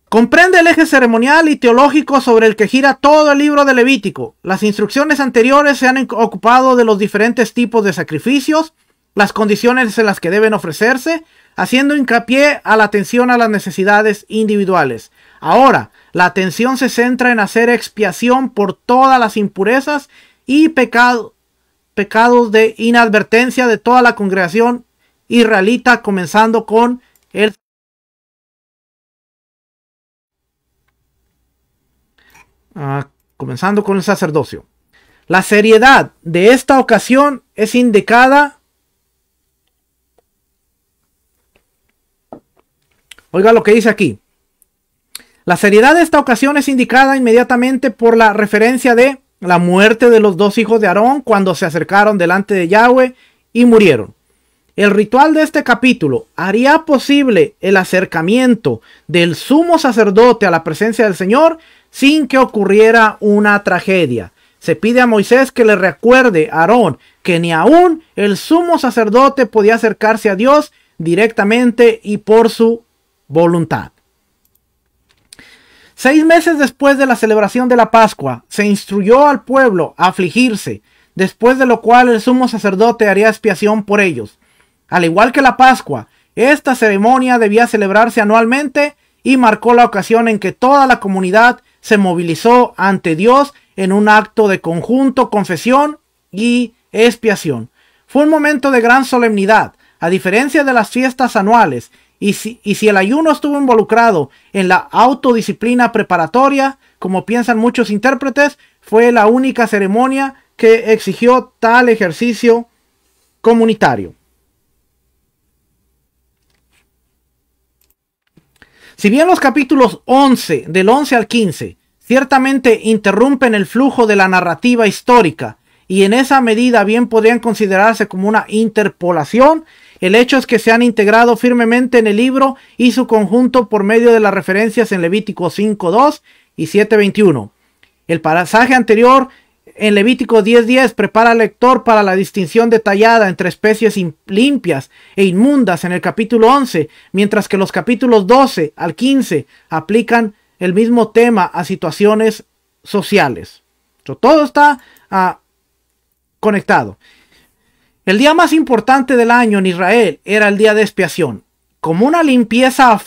comprende el eje ceremonial y teológico sobre el que gira todo el libro de Levítico. Las instrucciones anteriores se han ocupado de los diferentes tipos de sacrificios, las condiciones en las que deben ofrecerse, haciendo hincapié a la atención a las necesidades individuales. Ahora, la atención se centra en hacer expiación por todas las impurezas y pecados de inadvertencia de toda la congregación israelita, comenzando con el sacerdocio. La seriedad de esta ocasión es indicada. Oiga lo que dice aquí. La seriedad de esta ocasión es indicada inmediatamente por la referencia de la muerte de los dos hijos de Aarón cuando se acercaron delante de Yahweh y murieron. El ritual de este capítulo haría posible el acercamiento del sumo sacerdote a la presencia del Señor sin que ocurriera una tragedia. Se pide a Moisés que le recuerde a Aarón que ni aún el sumo sacerdote podía acercarse a Dios directamente y por su voluntad. 6 meses después de la celebración de la Pascua, se instruyó al pueblo a afligirse, después de lo cual el sumo sacerdote haría expiación por ellos. Al igual que la Pascua, esta ceremonia debía celebrarse anualmente y marcó la ocasión en que toda la comunidad se movilizó ante Dios en un acto de conjunto confesión y expiación. Fue un momento de gran solemnidad, a diferencia de las fiestas anuales, y si el ayuno estuvo involucrado en la autodisciplina preparatoria, como piensan muchos intérpretes, fue la única ceremonia que exigió tal ejercicio comunitario. Si bien los capítulos 11, del 11 al 15, ciertamente interrumpen el flujo de la narrativa histórica y en esa medida bien podrían considerarse como una interpolación, el hecho es que se han integrado firmemente en el libro y su conjunto por medio de las referencias en Levítico 5.2 y 7.21. El pasaje anterior en Levítico 10.10 prepara al lector para la distinción detallada entre especies limpias e inmundas en el capítulo 11, mientras que los capítulos 12 al 15 aplican el mismo tema a situaciones sociales. Todo está conectado. El día más importante del año en Israel era el día de expiación, como una limpieza a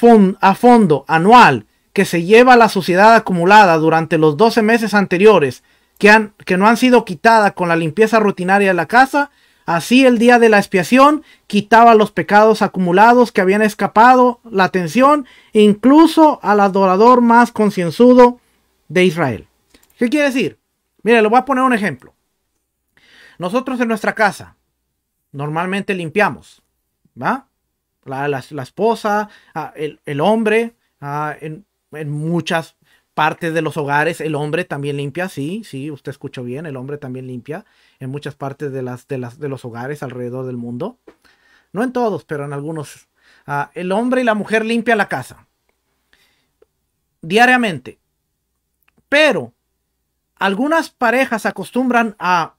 fondo anual que se lleva a la suciedad acumulada durante los 12 meses anteriores que no han sido quitadas con la limpieza rutinaria de la casa. Así el día de la expiación quitaba los pecados acumulados que habían escapado la atención incluso al adorador más concienzudo de Israel. ¿Qué quiere decir? Mire, le voy a poner un ejemplo. Nosotros en nuestra casa normalmente limpiamos, ¿va? La esposa, el hombre, en muchas partes de los hogares el hombre también limpia, sí, usted escuchó bien, el hombre también limpia en muchas partes de los hogares alrededor del mundo. No en todos, pero en algunos. El hombre y la mujer limpian la casa diariamente. Pero algunas parejas acostumbran a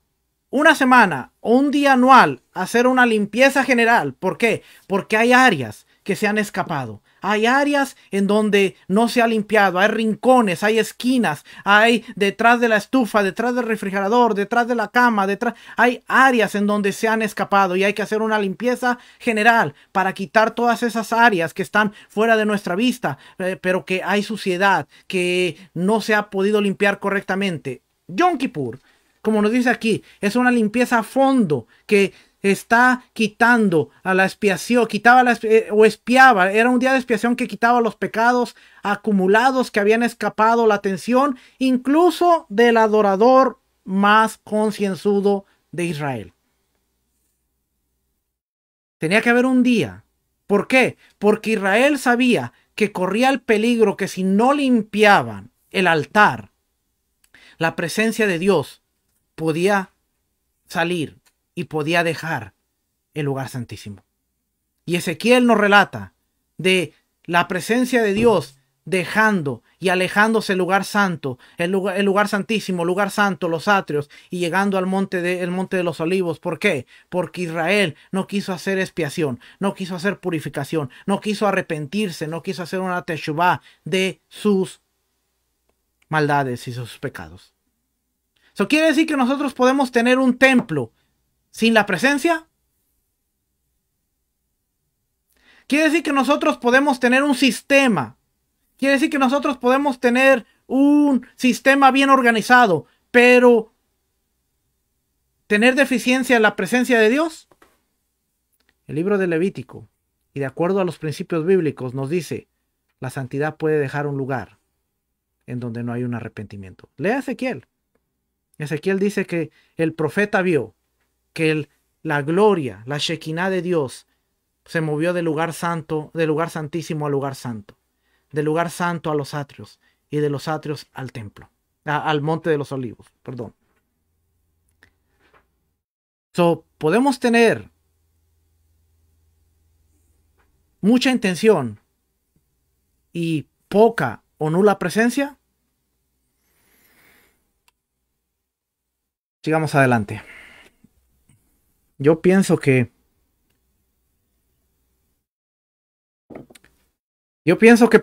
una semana o un día anual hacer una limpieza general. ¿Por qué? Porque hay áreas que se han escapado. Hay áreas en donde no se ha limpiado. Hay rincones, hay esquinas, hay detrás de la estufa, detrás del refrigerador, detrás de la cama, hay áreas en donde se han escapado y hay que hacer una limpieza general para quitar todas esas áreas que están fuera de nuestra vista, pero que hay suciedad, que no se ha podido limpiar correctamente. Yom Kippur, como nos dice aquí, es una limpieza a fondo que está quitando a la expiación, o expiaba, era un día de expiación que quitaba los pecados acumulados que habían escapado la atención, incluso del adorador más concienzudo de Israel. Tenía que haber un día ¿Por qué? Porque Israel sabía que corría el peligro que si no limpiaban el altar, la presencia de Dios podía salir y podía dejar el lugar santísimo. Y Ezequiel nos relata de la presencia de Dios dejando y alejándose el lugar santo, el lugar santísimo, lugar santo, los atrios, y llegando al monte de los olivos. ¿Por qué? Porque Israel no quiso hacer expiación, no quiso hacer purificación, no quiso arrepentirse, no quiso hacer una teshuvá de sus maldades y sus pecados. ¿Eso quiere decir que nosotros podemos tener un templo sin la presencia? Quiere decir que nosotros podemos tener un sistema. Quiere decir que nosotros podemos tener un sistema bien organizado, pero tener deficiencia en la presencia de Dios. El libro de Levítico, y de acuerdo a los principios bíblicos, nos dice, la santidad puede dejar un lugar en donde no hay un arrepentimiento. Lea Ezequiel. Ezequiel dice que el profeta vio que la gloria, la Shekinah de Dios, se movió del lugar santo, del lugar santísimo al lugar santo, del lugar santo a los atrios y de los atrios al templo, al monte de los olivos, perdón. Podemos tener mucha intención y poca o nula presencia. Sigamos adelante. Yo pienso que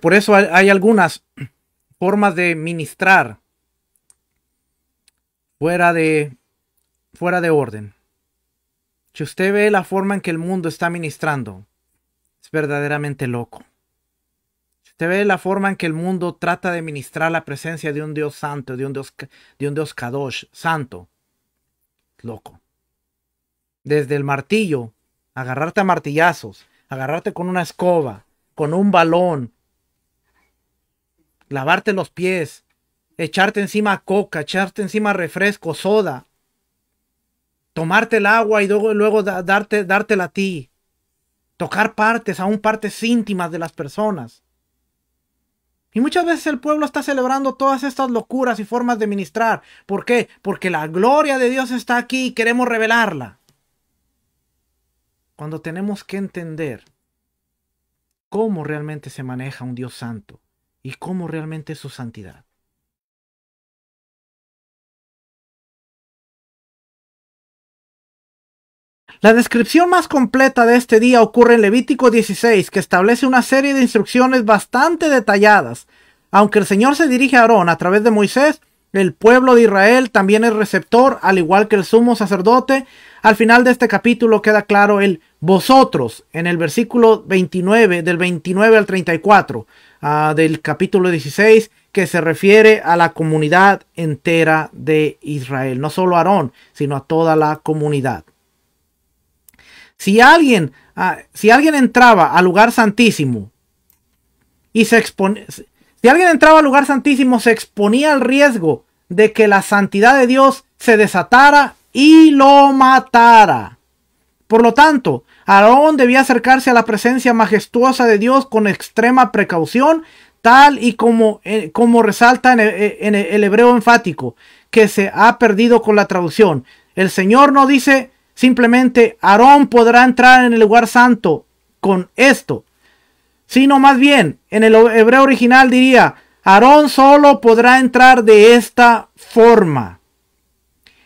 por eso hay algunas formas de ministrar fuera de orden. Si usted ve la forma en que el mundo está ministrando, es verdaderamente loco. Si usted ve la forma en que el mundo trata de ministrar la presencia de un Dios santo, de un Dios Kadosh, santo, loco. Desde el martillo, agarrarte a martillazos, agarrarte con una escoba, con un balón, lavarte los pies, echarte encima coca, echarte encima refresco, soda, tomarte el agua y luego dártela a ti, tocar partes, aún partes íntimas de las personas. Y muchas veces el pueblo está celebrando todas estas locuras y formas de ministrar. ¿Por qué? Porque la gloria de Dios está aquí y queremos revelarla. Cuando tenemos que entender cómo realmente se maneja un Dios santo y cómo realmente es su santidad. La descripción más completa de este día ocurre en Levítico 16, que establece una serie de instrucciones bastante detalladas. Aunque el Señor se dirige a Aarón a través de Moisés, el pueblo de Israel también es receptor, al igual que el sumo sacerdote. Al final de este capítulo queda claro el vosotros, en el versículo 29, del 29 al 34 del capítulo 16, que se refiere a la comunidad entera de Israel. No solo a Aarón, sino a toda la comunidad. Si alguien entraba al lugar santísimo y se exponía al riesgo de que la santidad de Dios se desatara y lo matara. Por lo tanto, Aarón debía acercarse a la presencia majestuosa de Dios con extrema precaución, tal y como resalta en el hebreo enfático, que se ha perdido con la traducción. El Señor no dice simplemente Aarón podrá entrar en el lugar santo con esto, sino más bien en el hebreo original diría Aarón solo podrá entrar de esta forma.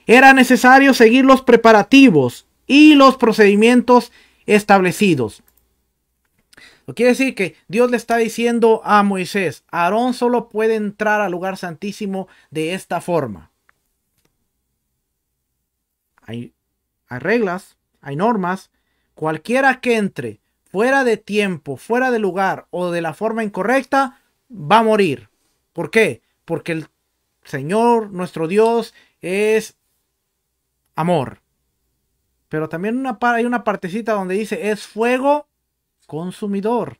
Era necesario seguir los preparativos y los procedimientos establecidos. Lo quiere decir que Dios le está diciendo a Moisés, Aarón solo puede entrar al lugar santísimo de esta forma. Hay reglas, hay normas. Cualquiera que entre fuera de tiempo, fuera de lugar o de la forma incorrecta, va a morir. ¿Por qué? Porque el Señor, nuestro Dios, es amor. Pero también hay una partecita donde dice, es fuego consumidor.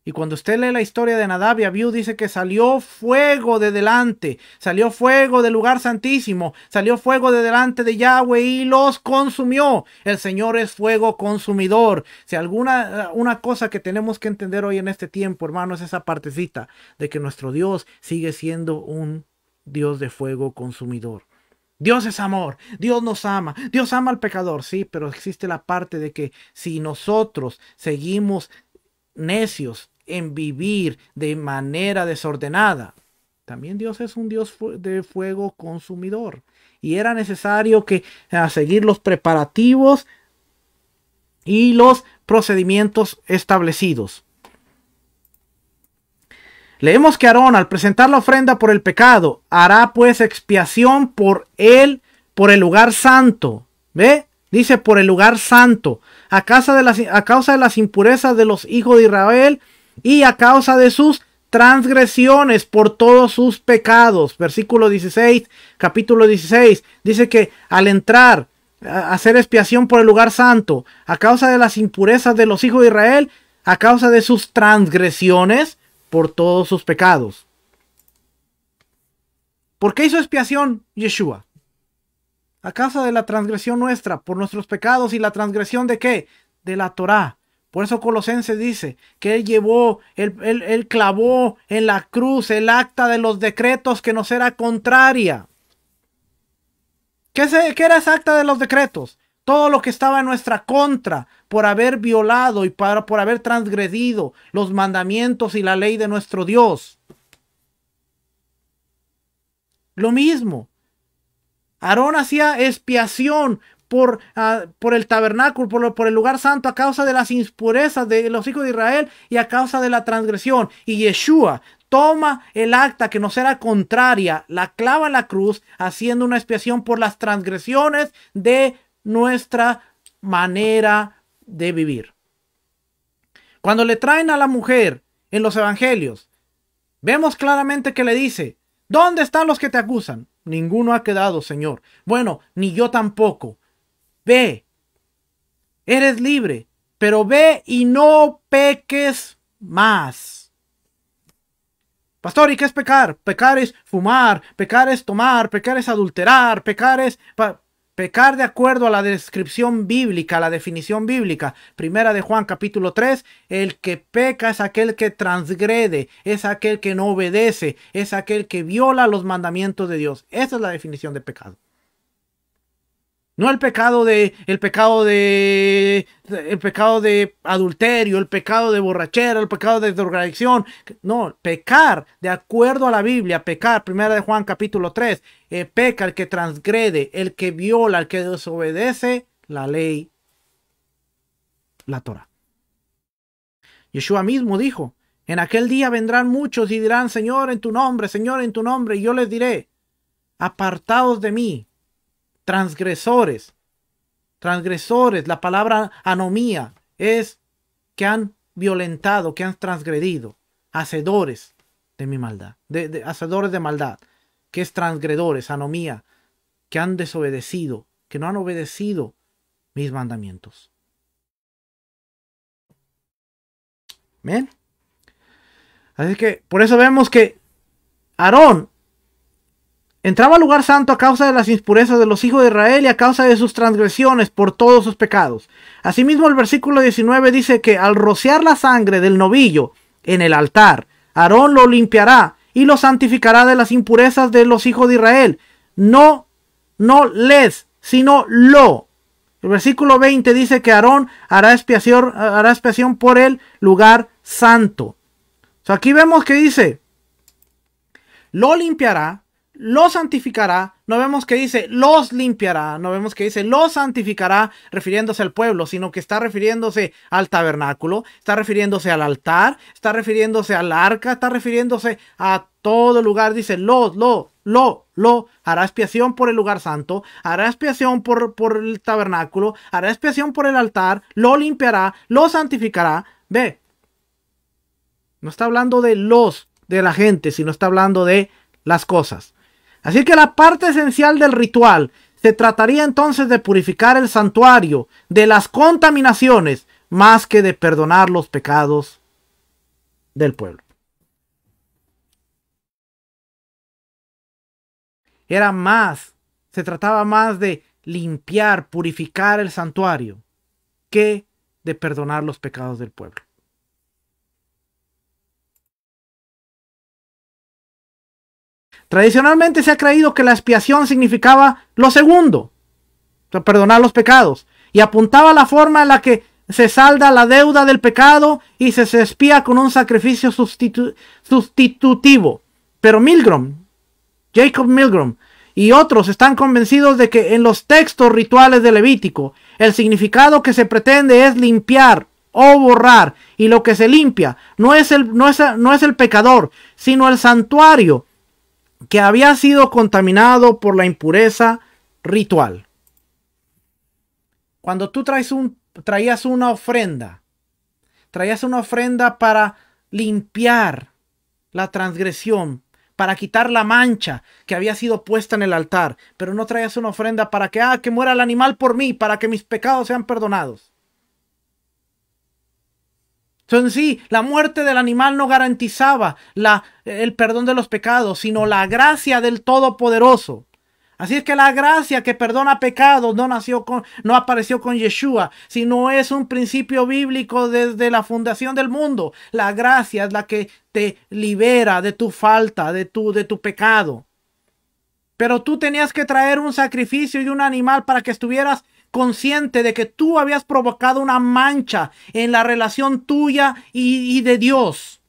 Y cuando usted lee la historia de Nadab y Abiú, dice que salió fuego de delante, salió fuego del lugar santísimo, salió fuego de delante de Yahweh y los consumió. El Señor es fuego consumidor. Si una cosa que tenemos que entender hoy en este tiempo, hermano, es esa partecita de que nuestro Dios sigue siendo un Dios de fuego consumidor. Dios es amor, Dios nos ama, Dios ama al pecador, sí, pero existe la parte de que si nosotros seguimos necios en vivir de manera desordenada, también Dios es un Dios de fuego consumidor. Y era necesario que seguir los preparativos y los procedimientos establecidos. Leemos que Aarón, al presentar la ofrenda por el pecado, hará pues expiación por el lugar santo. ¿Ve? Dice por el lugar santo, a causa de las impurezas de los hijos de Israel y a causa de sus transgresiones por todos sus pecados. Versículo 16, capítulo 16, dice que al entrar a hacer expiación por el lugar santo, a causa de las impurezas de los hijos de Israel, a causa de sus transgresiones por todos sus pecados. ¿Por qué hizo expiación Yeshua? A causa de la transgresión nuestra, por nuestros pecados y la transgresión de ¿qué? De la Torá. Por eso Colosenses dice que él clavó en la cruz el acta de los decretos que nos era contraria. ¿Qué era esa acta de los decretos? Todo lo que estaba en nuestra contra por haber violado y por haber transgredido los mandamientos y la ley de nuestro Dios. Lo mismo. Aarón hacía expiación por el tabernáculo, por el lugar santo, a causa de las impurezas de los hijos de Israel y a causa de la transgresión. Y Yeshua toma el acta que nos era contraria, la clava en la cruz, haciendo una expiación por las transgresiones de nuestra manera de vivir. Cuando le traen a la mujer en los evangelios, vemos claramente que le dice: ¿dónde están los que te acusan? Ninguno ha quedado, Señor. Bueno, ni yo tampoco. Ve, eres libre, pero ve y no peques más. Pastor, ¿y qué es pecar? Pecar es fumar, pecar es tomar, pecar es adulterar, pecar es... Pecar de acuerdo a la descripción bíblica, la definición bíblica. Primera de Juan capítulo 3, el que peca es aquel que transgrede, es aquel que no obedece, es aquel que viola los mandamientos de Dios. Esa es la definición de pecado. No el pecado de adulterio, el pecado de borrachera, el pecado de drogadicción. No, pecar de acuerdo a la Biblia, pecar, primera de Juan capítulo 3, peca el que transgrede, el que viola, el que desobedece la ley, la Torah. Yeshua mismo dijo: en aquel día vendrán muchos y dirán: Señor, en tu nombre, Señor, en tu nombre. Y yo les diré: apartaos de mí, transgresores. La palabra anomía es que han violentado, que han transgredido, hacedores de mi maldad, hacedores de maldad, que es transgredores, anomía, que han desobedecido, que no han obedecido mis mandamientos. ¿Ven? Así que por eso vemos que Aarón entraba al lugar santo a causa de las impurezas de los hijos de Israel y a causa de sus transgresiones por todos sus pecados. Asimismo, el versículo 19 dice que al rociar la sangre del novillo en el altar, Aarón lo limpiará y lo santificará de las impurezas de los hijos de Israel. No les, sino lo. El versículo 20 dice que Aarón hará expiación por el lugar santo. Aquí vemos que dice: lo limpiará, lo santificará. No vemos que dice los limpiará, no vemos que dice los santificará refiriéndose al pueblo, sino que está refiriéndose al tabernáculo, está refiriéndose al altar, está refiriéndose al arca, está refiriéndose a todo lugar. Dice lo hará expiación por el lugar santo, hará expiación por el tabernáculo, hará expiación por el altar, lo limpiará, lo santificará. Ve, no está hablando de la gente, sino está hablando de las cosas. Así que la parte esencial del ritual se trataría entonces de purificar el santuario de las contaminaciones más que de perdonar los pecados del pueblo. Era más, se trataba más de limpiar, purificar el santuario que de perdonar los pecados del pueblo. Tradicionalmente se ha creído que la expiación significaba lo segundo, o sea, perdonar los pecados, y apuntaba a la forma en la que se salda la deuda del pecado y se expía con un sacrificio sustitutivo. Pero Jacob Milgrom y otros están convencidos de que en los textos rituales de Levítico el significado que se pretende es limpiar o borrar, y lo que se limpia no es el pecador, sino el santuario que había sido contaminado por la impureza ritual. Cuando tú traías una ofrenda para limpiar la transgresión, para quitar la mancha que había sido puesta en el altar, pero no traías una ofrenda para que muera el animal por mí, para que mis pecados sean perdonados. Entonces, sí, la muerte del animal no garantizaba el perdón de los pecados, sino la gracia del Todopoderoso. Así es que la gracia que perdona pecados no apareció con Yeshua, sino es un principio bíblico desde la fundación del mundo. La gracia es la que te libera de tu falta, de tu pecado. Pero tú tenías que traer un sacrificio y un animal para que estuvieras consciente de que tú habías provocado una mancha en la relación tuya y de Dios.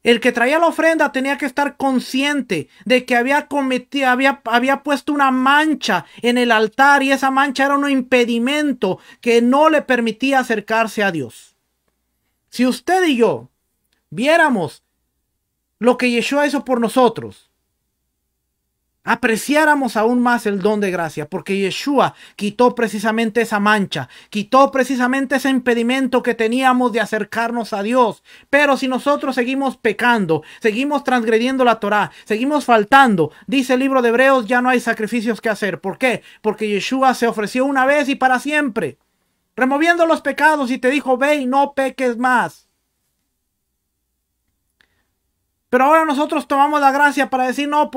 El que traía la ofrenda tenía que estar consciente de que había puesto una mancha en el altar, y esa mancha era un impedimento que no le permitía acercarse a Dios. Si usted y yo viéramos lo que Yeshua hizo por nosotros, apreciáramos aún más el don de gracia, porque Yeshua quitó precisamente esa mancha, quitó precisamente ese impedimento que teníamos de acercarnos a Dios. Pero si nosotros seguimos pecando, seguimos transgrediendo la Torá, seguimos faltando, dice el libro de Hebreos, ya no hay sacrificios que hacer. ¿Por qué? Porque Yeshua se ofreció una vez y para siempre, removiendo los pecados, y te dijo: ve y no peques más. Pero ahora nosotros tomamos la gracia para decir: no,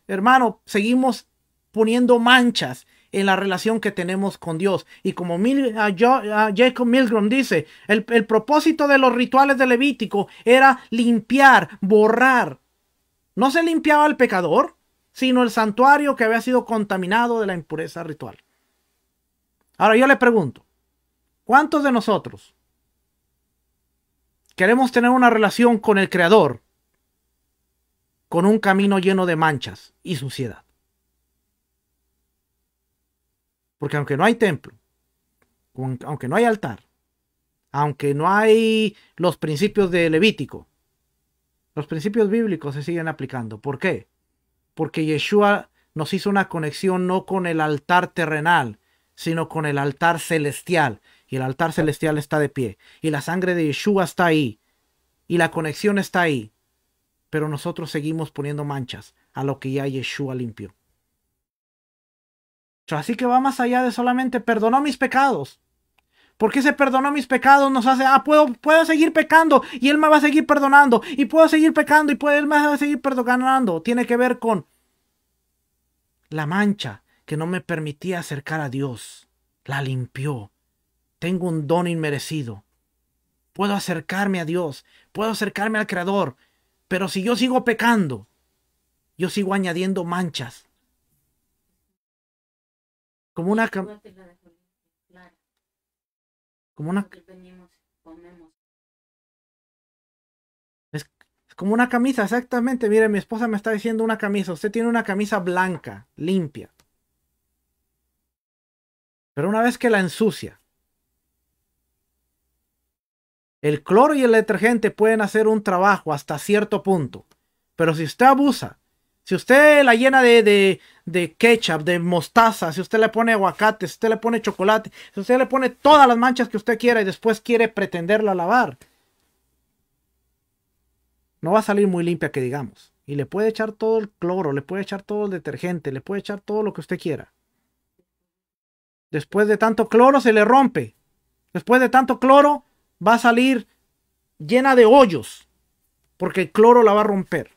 hermano, seguimos poniendo manchas en la relación que tenemos con Dios. Y como Jacob Milgrom dice, el propósito de los rituales de Levítico era limpiar, borrar. No se limpiaba el pecador, sino el santuario que había sido contaminado de la impureza ritual. Ahora yo le pregunto, ¿cuántos de nosotros queremos tener una relación con el Creador con un camino lleno de manchas y suciedad? Porque aunque no hay templo, aunque no hay altar, aunque no hay los principios de Levítico, los principios bíblicos se siguen aplicando. ¿Por qué? Porque Yeshua nos hizo una conexión no con el altar terrenal, sino con el altar celestial. Y el altar celestial está de pie. Y la sangre de Yeshua está ahí. Y la conexión está ahí. Pero nosotros seguimos poniendo manchas a lo que ya Yeshua limpió. Así que va más allá de solamente perdonó mis pecados. Porque ese perdonó mis pecados nos hace: puedo seguir pecando y Él me va a seguir perdonando. Y puedo seguir pecando y Él me va a seguir perdonando. Tiene que ver con la mancha que no me permitía acercar a Dios. La limpió. Tengo un don inmerecido. Puedo acercarme a Dios. Puedo acercarme al Creador. Pero si yo sigo pecando, yo sigo añadiendo manchas. Como una es como una camisa, exactamente. Mire, mi esposa me está diciendo una camisa. Usted tiene una camisa blanca, limpia. Pero una vez que la ensucia, el cloro y el detergente pueden hacer un trabajo hasta cierto punto. Pero si usted abusa, si usted la llena de ketchup, de mostaza, si usted le pone aguacate, si usted le pone chocolate, si usted le pone todas las manchas que usted quiera y después quiere pretenderla lavar, no va a salir muy limpia, que digamos. Y le puede echar todo el cloro, le puede echar todo el detergente, le puede echar todo lo que usted quiera. Después de tanto cloro se le rompe. Después de tanto cloro va a salir llena de hoyos, porque el cloro la va a romper.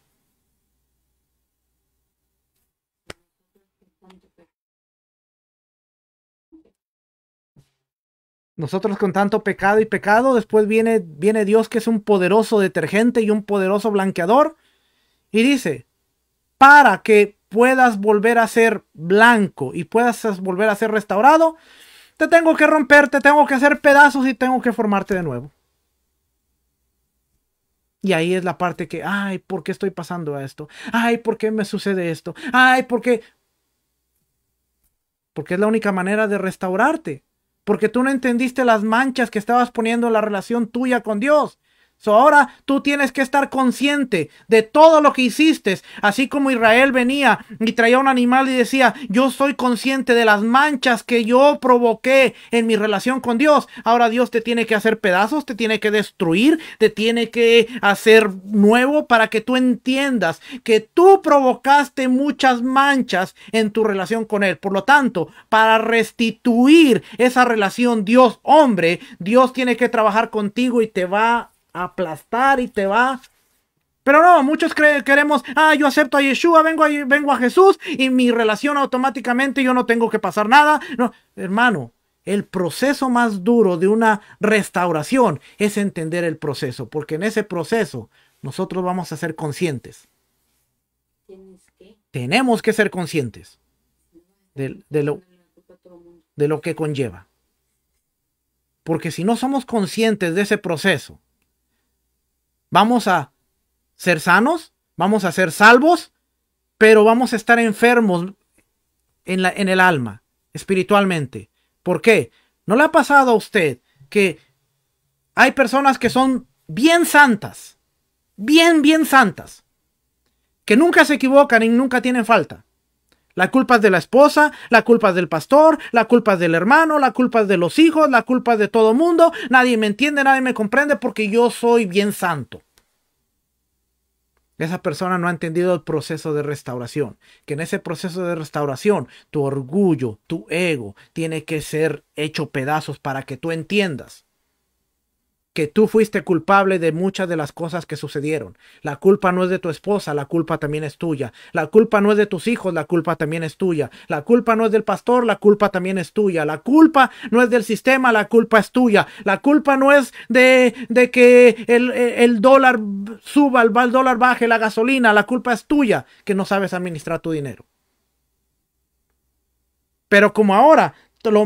Nosotros con tanto pecado y pecado, después viene Dios, que es un poderoso detergente y un poderoso blanqueador, y dice, para que puedas volver a ser blanco y puedas volver a ser restaurado, te tengo que romper, te tengo que hacer pedazos y tengo que formarte de nuevo. Y ahí es la parte que, ay, ¿por qué estoy pasando a esto? Ay, ¿por qué me sucede esto? Ay, ¿por qué? Porque es la única manera de restaurarte. Porque tú no entendiste las manchas que estabas poniendo en la relación tuya con Dios. Ahora tú tienes que estar consciente de todo lo que hiciste, así como Israel venía y traía un animal y decía, yo soy consciente de las manchas que yo provoqué en mi relación con Dios. Ahora Dios te tiene que hacer pedazos, te tiene que destruir, te tiene que hacer nuevo para que tú entiendas que tú provocaste muchas manchas en tu relación con Él. Por lo tanto, para restituir esa relación Dios-hombre, Dios tiene que trabajar contigo y te va aplastar y te va. Pero no, muchos queremos, yo acepto a Yeshua, vengo a Jesús y mi relación automáticamente, yo no tengo que pasar nada. No, hermano, el proceso más duro de una restauración es entender el proceso, porque en ese proceso nosotros vamos a ser conscientes. Tenemos que ser conscientes de lo que conlleva. Porque si no somos conscientes de ese proceso, vamos a ser sanos, vamos a ser salvos, pero vamos a estar enfermos en el alma, espiritualmente. ¿Por qué? ¿No le ha pasado a usted que hay personas que son bien santas, bien santas, que nunca se equivocan y nunca tienen falta? La culpa es de la esposa, la culpa es del pastor, la culpa es del hermano, la culpa es de los hijos, la culpa es de todo mundo. Nadie me entiende, nadie me comprende porque yo soy bien santo. Esa persona no ha entendido el proceso de restauración. Que en ese proceso de restauración, tu orgullo, tu ego, tiene que ser hecho pedazos para que tú entiendas que tú fuiste culpable de muchas de las cosas que sucedieron. La culpa no es de tu esposa, la culpa también es tuya. La culpa no es de tus hijos, la culpa también es tuya. La culpa no es del pastor, la culpa también es tuya. La culpa no es del sistema, la culpa es tuya. La culpa no es de que el dólar suba, el dólar baje, la gasolina, la culpa es tuya, que no sabes administrar tu dinero. Pero como ahora lo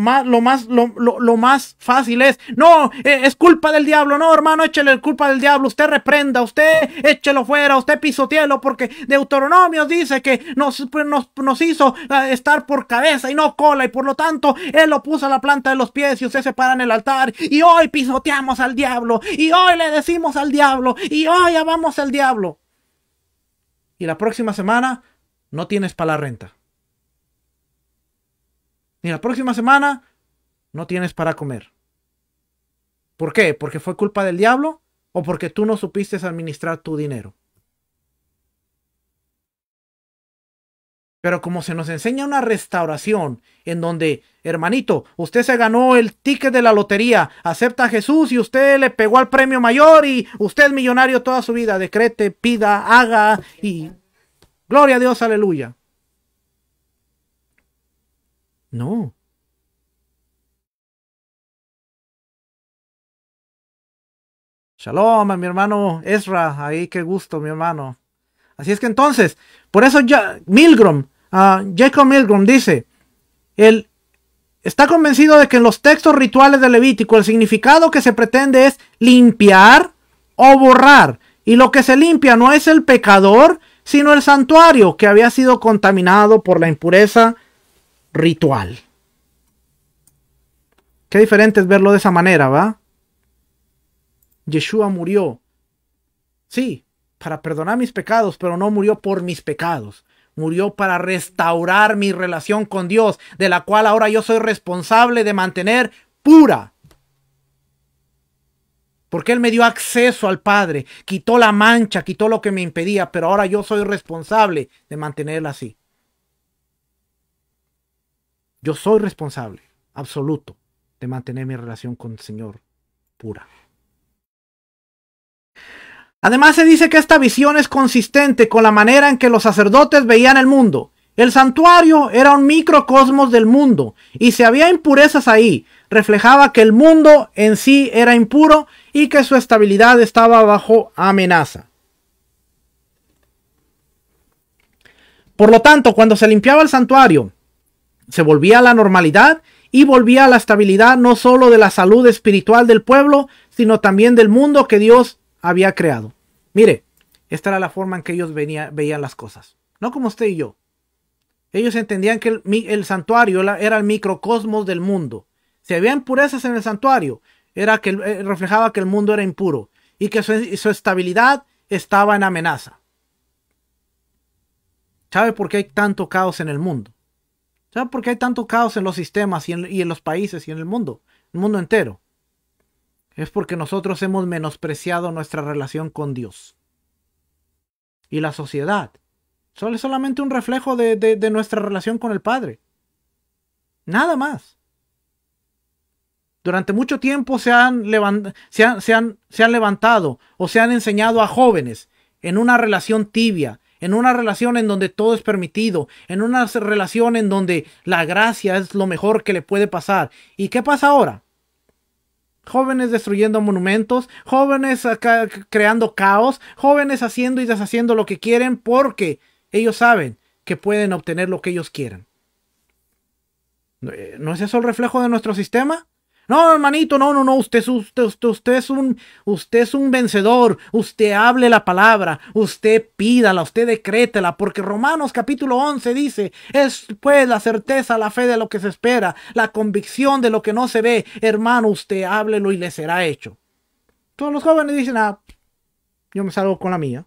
más fácil es, no, es culpa del diablo, no, hermano, échele culpa del diablo, usted reprenda, usted échelo fuera, usted pisoteelo, porque Deuteronomio dice que nos hizo estar por cabeza y no cola, y por lo tanto, él lo puso a la planta de los pies y usted se para en el altar, y hoy pisoteamos al diablo, y hoy le decimos al diablo, y hoy amamos al diablo. Y la próxima semana no tienes para la renta. Ni la próxima semana no tienes para comer. ¿Por qué? ¿Porque fue culpa del diablo o porque tú no supiste administrar tu dinero? Pero como se nos enseña una restauración en donde, hermanito, usted se ganó el ticket de la lotería, acepta a Jesús y usted le pegó al premio mayor y usted es millonario toda su vida, decrete, pida, haga y gloria a Dios, aleluya. No. Shalom a mi hermano Ezra, ahí qué gusto, mi hermano. Así es que entonces, por eso ya Jacob Milgrom dice, él está convencido de que en los textos rituales de Levítico el significado que se pretende es limpiar o borrar. Y lo que se limpia no es el pecador, sino el santuario que había sido contaminado por la impureza ritual. Qué diferente es verlo de esa manera, ¿va? Yeshua murió, sí, para perdonar mis pecados, pero no murió por mis pecados. Murió para restaurar mi relación con Dios, de la cual ahora yo soy responsable de mantener pura. Porque Él me dio acceso al Padre, quitó la mancha, quitó lo que me impedía, pero ahora yo soy responsable de mantenerla así. Yo soy responsable, absoluto, de mantener mi relación con el Señor pura. Además se dice que esta visión es consistente con la manera en que los sacerdotes veían el mundo. El santuario era un microcosmos del mundo y si había impurezas ahí, reflejaba que el mundo en sí era impuro y que su estabilidad estaba bajo amenaza. Por lo tanto, cuando se limpiaba el santuario, se volvía a la normalidad y volvía a la estabilidad no solo de la salud espiritual del pueblo, sino también del mundo que Dios había creado. Mire, esta era la forma en que ellos veían las cosas. No como usted y yo. Ellos entendían que el santuario era el microcosmos del mundo. Si había impurezas en el santuario, reflejaba que el mundo era impuro y que su estabilidad estaba en amenaza. ¿Sabe por qué hay tanto caos en el mundo? ¿Sabe por qué hay tanto caos en los sistemas y en los países y en el mundo entero? Es porque nosotros hemos menospreciado nuestra relación con Dios. Y la sociedad es solamente un reflejo de nuestra relación con el Padre. Nada más. Durante mucho tiempo se han levantado o se han enseñado a jóvenes en una relación tibia, en una relación en donde todo es permitido, en una relación en donde la gracia es lo mejor que le puede pasar. ¿Y qué pasa ahora? Jóvenes destruyendo monumentos, jóvenes creando caos, jóvenes haciendo y deshaciendo lo que quieren porque ellos saben que pueden obtener lo que ellos quieran. ¿No es eso el reflejo de nuestro sistema? No, hermanito, no. Usted es un vencedor. Usted hable la palabra. Usted pídala. Usted decrétela. Porque Romanos capítulo 11 dice: es pues la certeza, la fe de lo que se espera, la convicción de lo que no se ve. Hermano, usted háblelo y le será hecho. Todos los jóvenes dicen: yo me salgo con la mía.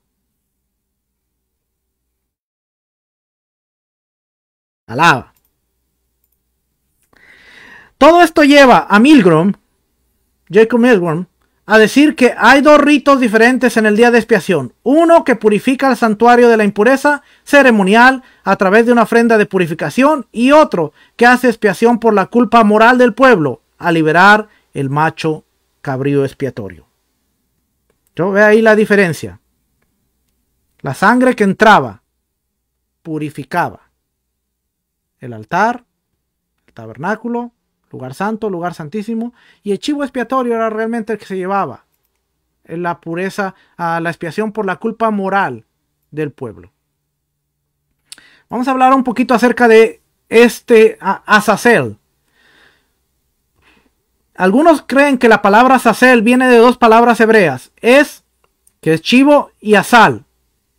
Alaba. Todo esto lleva a Jacob Milgrom, a decir que hay dos ritos diferentes en el día de expiación. Uno que purifica el santuario de la impureza ceremonial a través de una ofrenda de purificación, y otro que hace expiación por la culpa moral del pueblo a liberar el macho cabrío expiatorio. Yo veo ahí la diferencia. La sangre que entraba purificaba el altar, el tabernáculo, lugar santo, lugar santísimo, y el chivo expiatorio era realmente el que se llevaba la pureza, a la expiación por la culpa moral del pueblo. Vamos a hablar un poquito acerca de Azazel. Algunos creen que la palabra Azazel viene de dos palabras hebreas, que es chivo, y azal,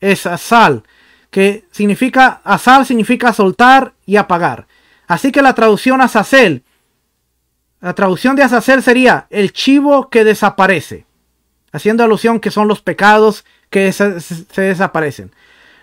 es azal, que significa, azal significa soltar y apagar. Así que la traducción Azazel, la traducción de Azazel sería el chivo que desaparece, haciendo alusión que son los pecados que se desaparecen.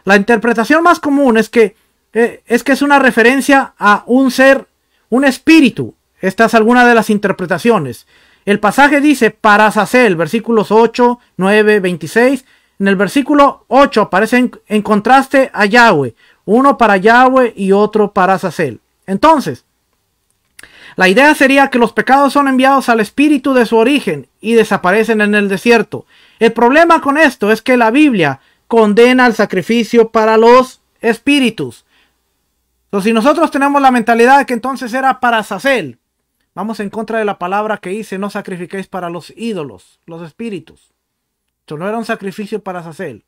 La interpretación más común es que es una referencia a un ser, un espíritu. Esta es alguna de las interpretaciones. El pasaje dice para Azazel, versículos 8, 9, 26. En el versículo 8 aparece en contraste a Yahweh, uno para Yahweh y otro para Azazel. Entonces, la idea sería que los pecados son enviados al espíritu de su origen y desaparecen en el desierto. El problema con esto es que la Biblia condena el sacrificio para los espíritus. Entonces, si nosotros tenemos la mentalidad de que entonces era para Azazel, vamos en contra de la palabra que dice: no sacrifiquéis para los ídolos, los espíritus. Esto no era un sacrificio para Azazel.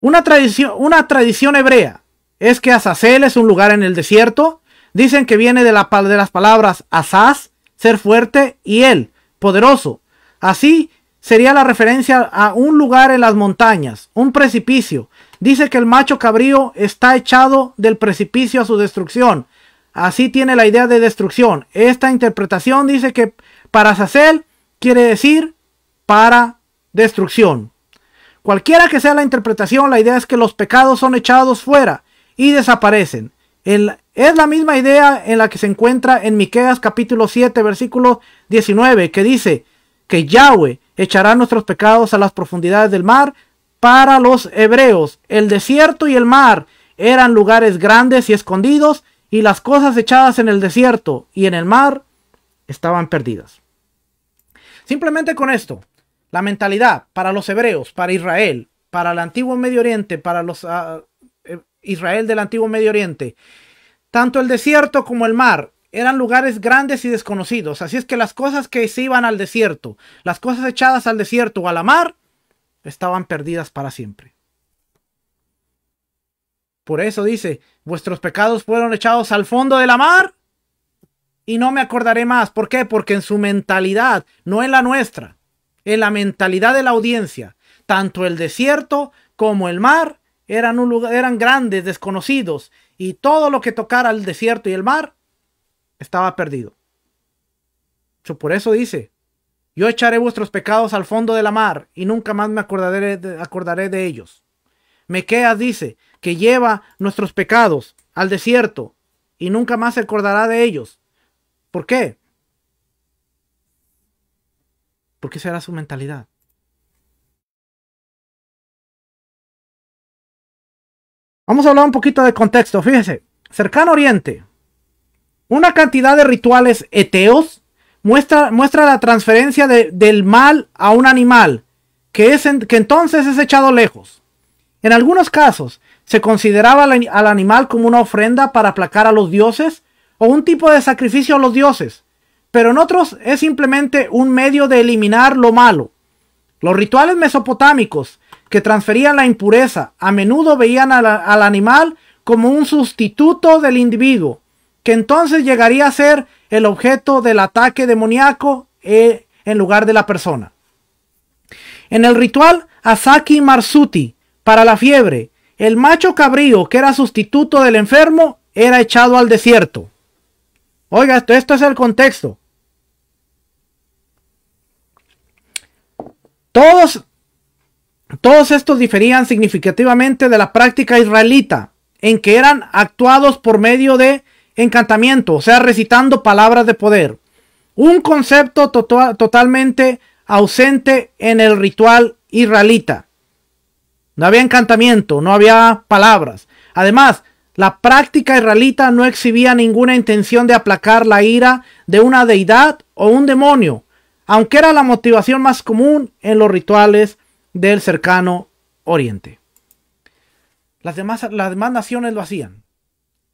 Una tradición hebrea es que Azazel es un lugar en el desierto. Dicen que viene de las palabras Azaz, ser fuerte, y El, poderoso. Así sería la referencia a un lugar en las montañas, un precipicio. Dice que el macho cabrío está echado del precipicio a su destrucción. Así tiene la idea de destrucción. Esta interpretación dice que para Azazel quiere decir para destrucción. Cualquiera que sea la interpretación, la idea es que los pecados son echados fuera y desaparecen. Es la misma idea en la que se encuentra en Miqueas capítulo 7 versículo 19, que dice que Yahweh echará nuestros pecados a las profundidades del mar. Para los hebreos, el desierto y el mar eran lugares grandes y escondidos, y las cosas echadas en el desierto y en el mar estaban perdidas. Simplemente con esto La mentalidad para los hebreos, para Israel, para el antiguo Medio Oriente, para los Israel del antiguo Medio Oriente, tanto el desierto como el mar eran lugares grandes y desconocidos. Así es que las cosas que se iban al desierto, las cosas echadas al desierto o a la mar, estaban perdidas para siempre. Por eso dice, vuestros pecados fueron echados al fondo de la mar y no me acordaré más. ¿Por qué? Porque en su mentalidad, no en la nuestra, en la mentalidad de la audiencia, tanto el desierto como el mar eran grandes, desconocidos, y todo lo que tocara el desierto y el mar estaba perdido. Por eso dice, yo echaré vuestros pecados al fondo de la mar y nunca más me acordaré de ellos. Miqueas dice que lleva nuestros pecados al desierto y nunca más se acordará de ellos. ¿Por qué? Porque esa era su mentalidad. Vamos a hablar un poquito de contexto. Fíjese, Cercano Oriente, una cantidad de rituales eteos muestra la transferencia del mal a un animal que entonces es echado lejos. En algunos casos se consideraba al animal como una ofrenda para aplacar a los dioses o un tipo de sacrificio a los dioses, pero en otros es simplemente un medio de eliminar lo malo. Los rituales mesopotámicos que transferían la impureza a menudo veían al animal como un sustituto del individuo, que entonces llegaría a ser el objeto del ataque demoníaco en lugar de la persona. En el ritual Asaki Marsuti, para la fiebre, el macho cabrío, que era sustituto del enfermo, era echado al desierto. Oiga, esto es el contexto. Todos estos diferían significativamente de la práctica israelita, en que eran actuados por medio de encantamiento, o sea, recitando palabras de poder. Un concepto totalmente ausente en el ritual israelita. No había encantamiento, no había palabras. Además, la práctica israelita no exhibía ninguna intención de aplacar la ira de una deidad o un demonio, aunque era la motivación más común en los rituales del Cercano Oriente. Las demás naciones lo hacían.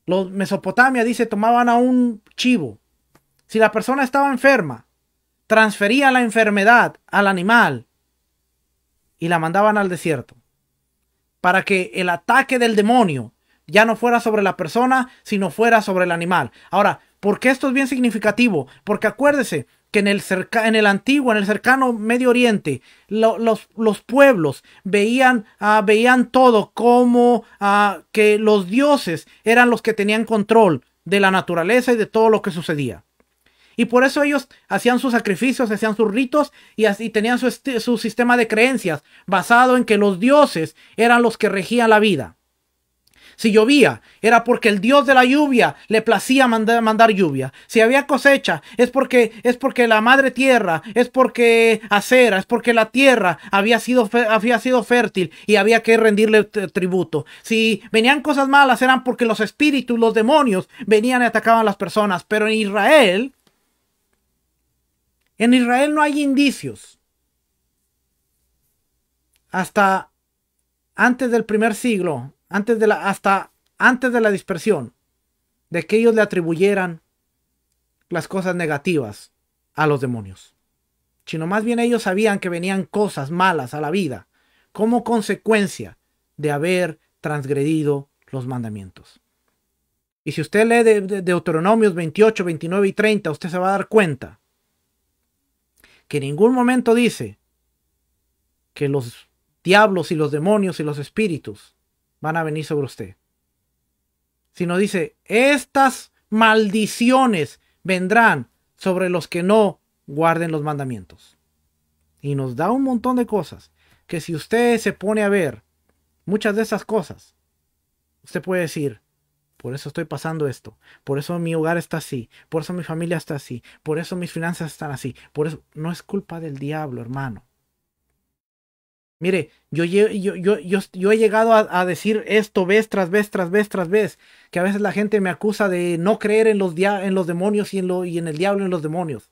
Los Mesopotamia, dice, tomaban a un chivo. Si la persona estaba enferma, transferían la enfermedad al animal y la mandaban al desierto, para que el ataque del demonio ya no fuera sobre la persona, sino fuera sobre el animal. Ahora, ¿por qué esto es bien significativo? Porque acuérdese que en el cercano Medio Oriente, los pueblos veían todo como que los dioses eran los que tenían control de la naturaleza y de todo lo que sucedía. Y por eso ellos hacían sus sacrificios, hacían sus ritos y así tenían su sistema de creencias basado en que los dioses eran los que regían la vida. Si llovía, era porque el dios de la lluvia le placía mandar lluvia. Si había cosecha, es porque la madre tierra, es porque Acera, es porque la tierra había sido fértil y había que rendirle tributo. Si venían cosas malas, eran porque los espíritus, los demonios, venían y atacaban a las personas. Pero en Israel no hay indicios. Hasta antes del primer siglo, hasta antes de la dispersión, de que ellos le atribuyeran las cosas negativas a los demonios. Sino más bien ellos sabían que venían cosas malas a la vida como consecuencia de haber transgredido los mandamientos. Y si usted lee de Deuteronomios 28, 29 y 30, usted se va a dar cuenta que en ningún momento dice que los diablos y los demonios y los espíritus van a venir sobre usted, sino dice, estas maldiciones vendrán sobre los que no guarden los mandamientos. Y nos da un montón de cosas que si usted se pone a ver muchas de esas cosas, usted puede decir, por eso estoy pasando esto, por eso mi hogar está así, por eso mi familia está así, por eso mis finanzas están así, por eso no es culpa del diablo, hermano. Mire, yo he llegado a decir esto vez tras vez, que a veces la gente me acusa de no creer en los demonios y en el diablo y en los demonios.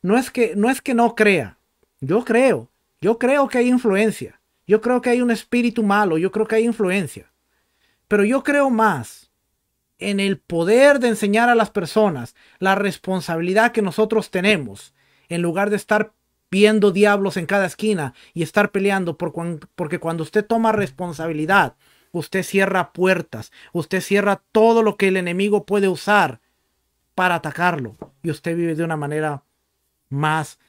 No es que no crea, yo creo Yo creo que hay influencia. Yo creo que hay un espíritu malo. Yo creo que hay influencia. Pero yo creo más en el poder de enseñar a las personas la responsabilidad que nosotros tenemos, en lugar de estar viendo diablos en cada esquina y estar peleando, porque cuando usted toma responsabilidad, usted cierra puertas, usted cierra todo lo que el enemigo puede usar para atacarlo, y usted vive de una manera más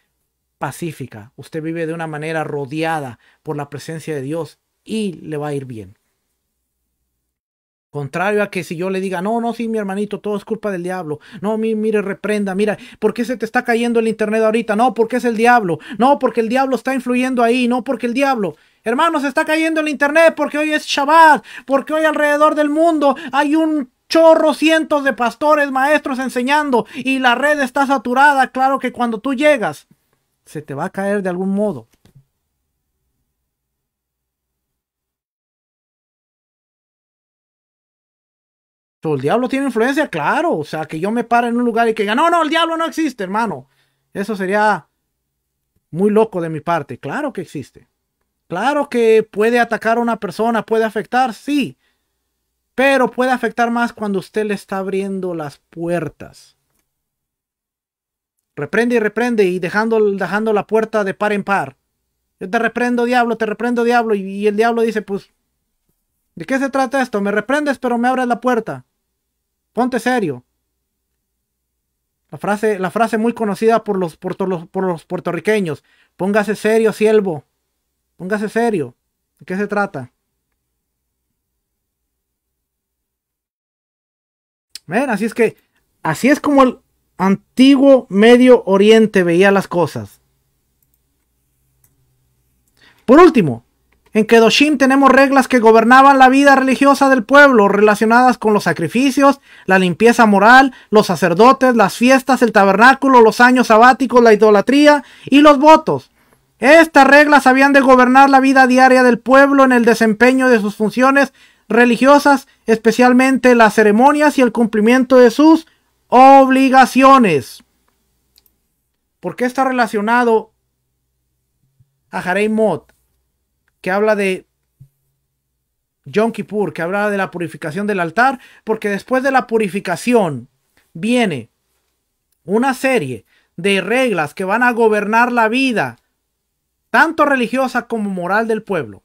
pacífica, usted vive de una manera rodeada por la presencia de Dios y le va a ir bien. Contrario a que si yo le diga, no, no, sí, mi hermanito, todo es culpa del diablo. No, mire, reprenda, mira, ¿por qué se te está cayendo el internet ahorita? No, porque es el diablo. No, porque el diablo está influyendo ahí. No, porque el diablo. Hermano, se está cayendo el internet porque hoy es Shabbat. Porque hoy alrededor del mundo hay un chorro, cientos de pastores, maestros enseñando. Y la red está saturada. Claro que cuando tú llegas, se te va a caer de algún modo. El diablo tiene influencia, claro. O sea, que yo me pare en un lugar y que diga, no, no, el diablo no existe, hermano. Eso sería muy loco de mi parte. Claro que existe. Claro que puede atacar a una persona, puede afectar, sí. Pero puede afectar más cuando usted le está abriendo las puertas. Reprende y dejando la puerta de par en par. Yo te reprendo, diablo, te reprendo, diablo. Y el diablo dice, pues, ¿de qué se trata esto? Me reprendes, pero me abres la puerta. Ponte serio. La frase muy conocida por los puertorriqueños. Póngase serio, siervo. Póngase serio. ¿De qué se trata? ¿Ven? Así es como el antiguo Medio Oriente veía las cosas. Por último, en Kedoshim tenemos reglas que gobernaban la vida religiosa del pueblo, relacionadas con los sacrificios, la limpieza moral, los sacerdotes, las fiestas, el tabernáculo, los años sabáticos, la idolatría y los votos. Estas reglas habían de gobernar la vida diaria del pueblo en el desempeño de sus funciones religiosas, especialmente las ceremonias y el cumplimiento de sus obligaciones. ¿Por qué está relacionado a Harei Mot, que habla de Yom Kippur, que habla de la purificación del altar? Porque después de la purificación viene una serie de reglas que van a gobernar la vida, tanto religiosa como moral del pueblo.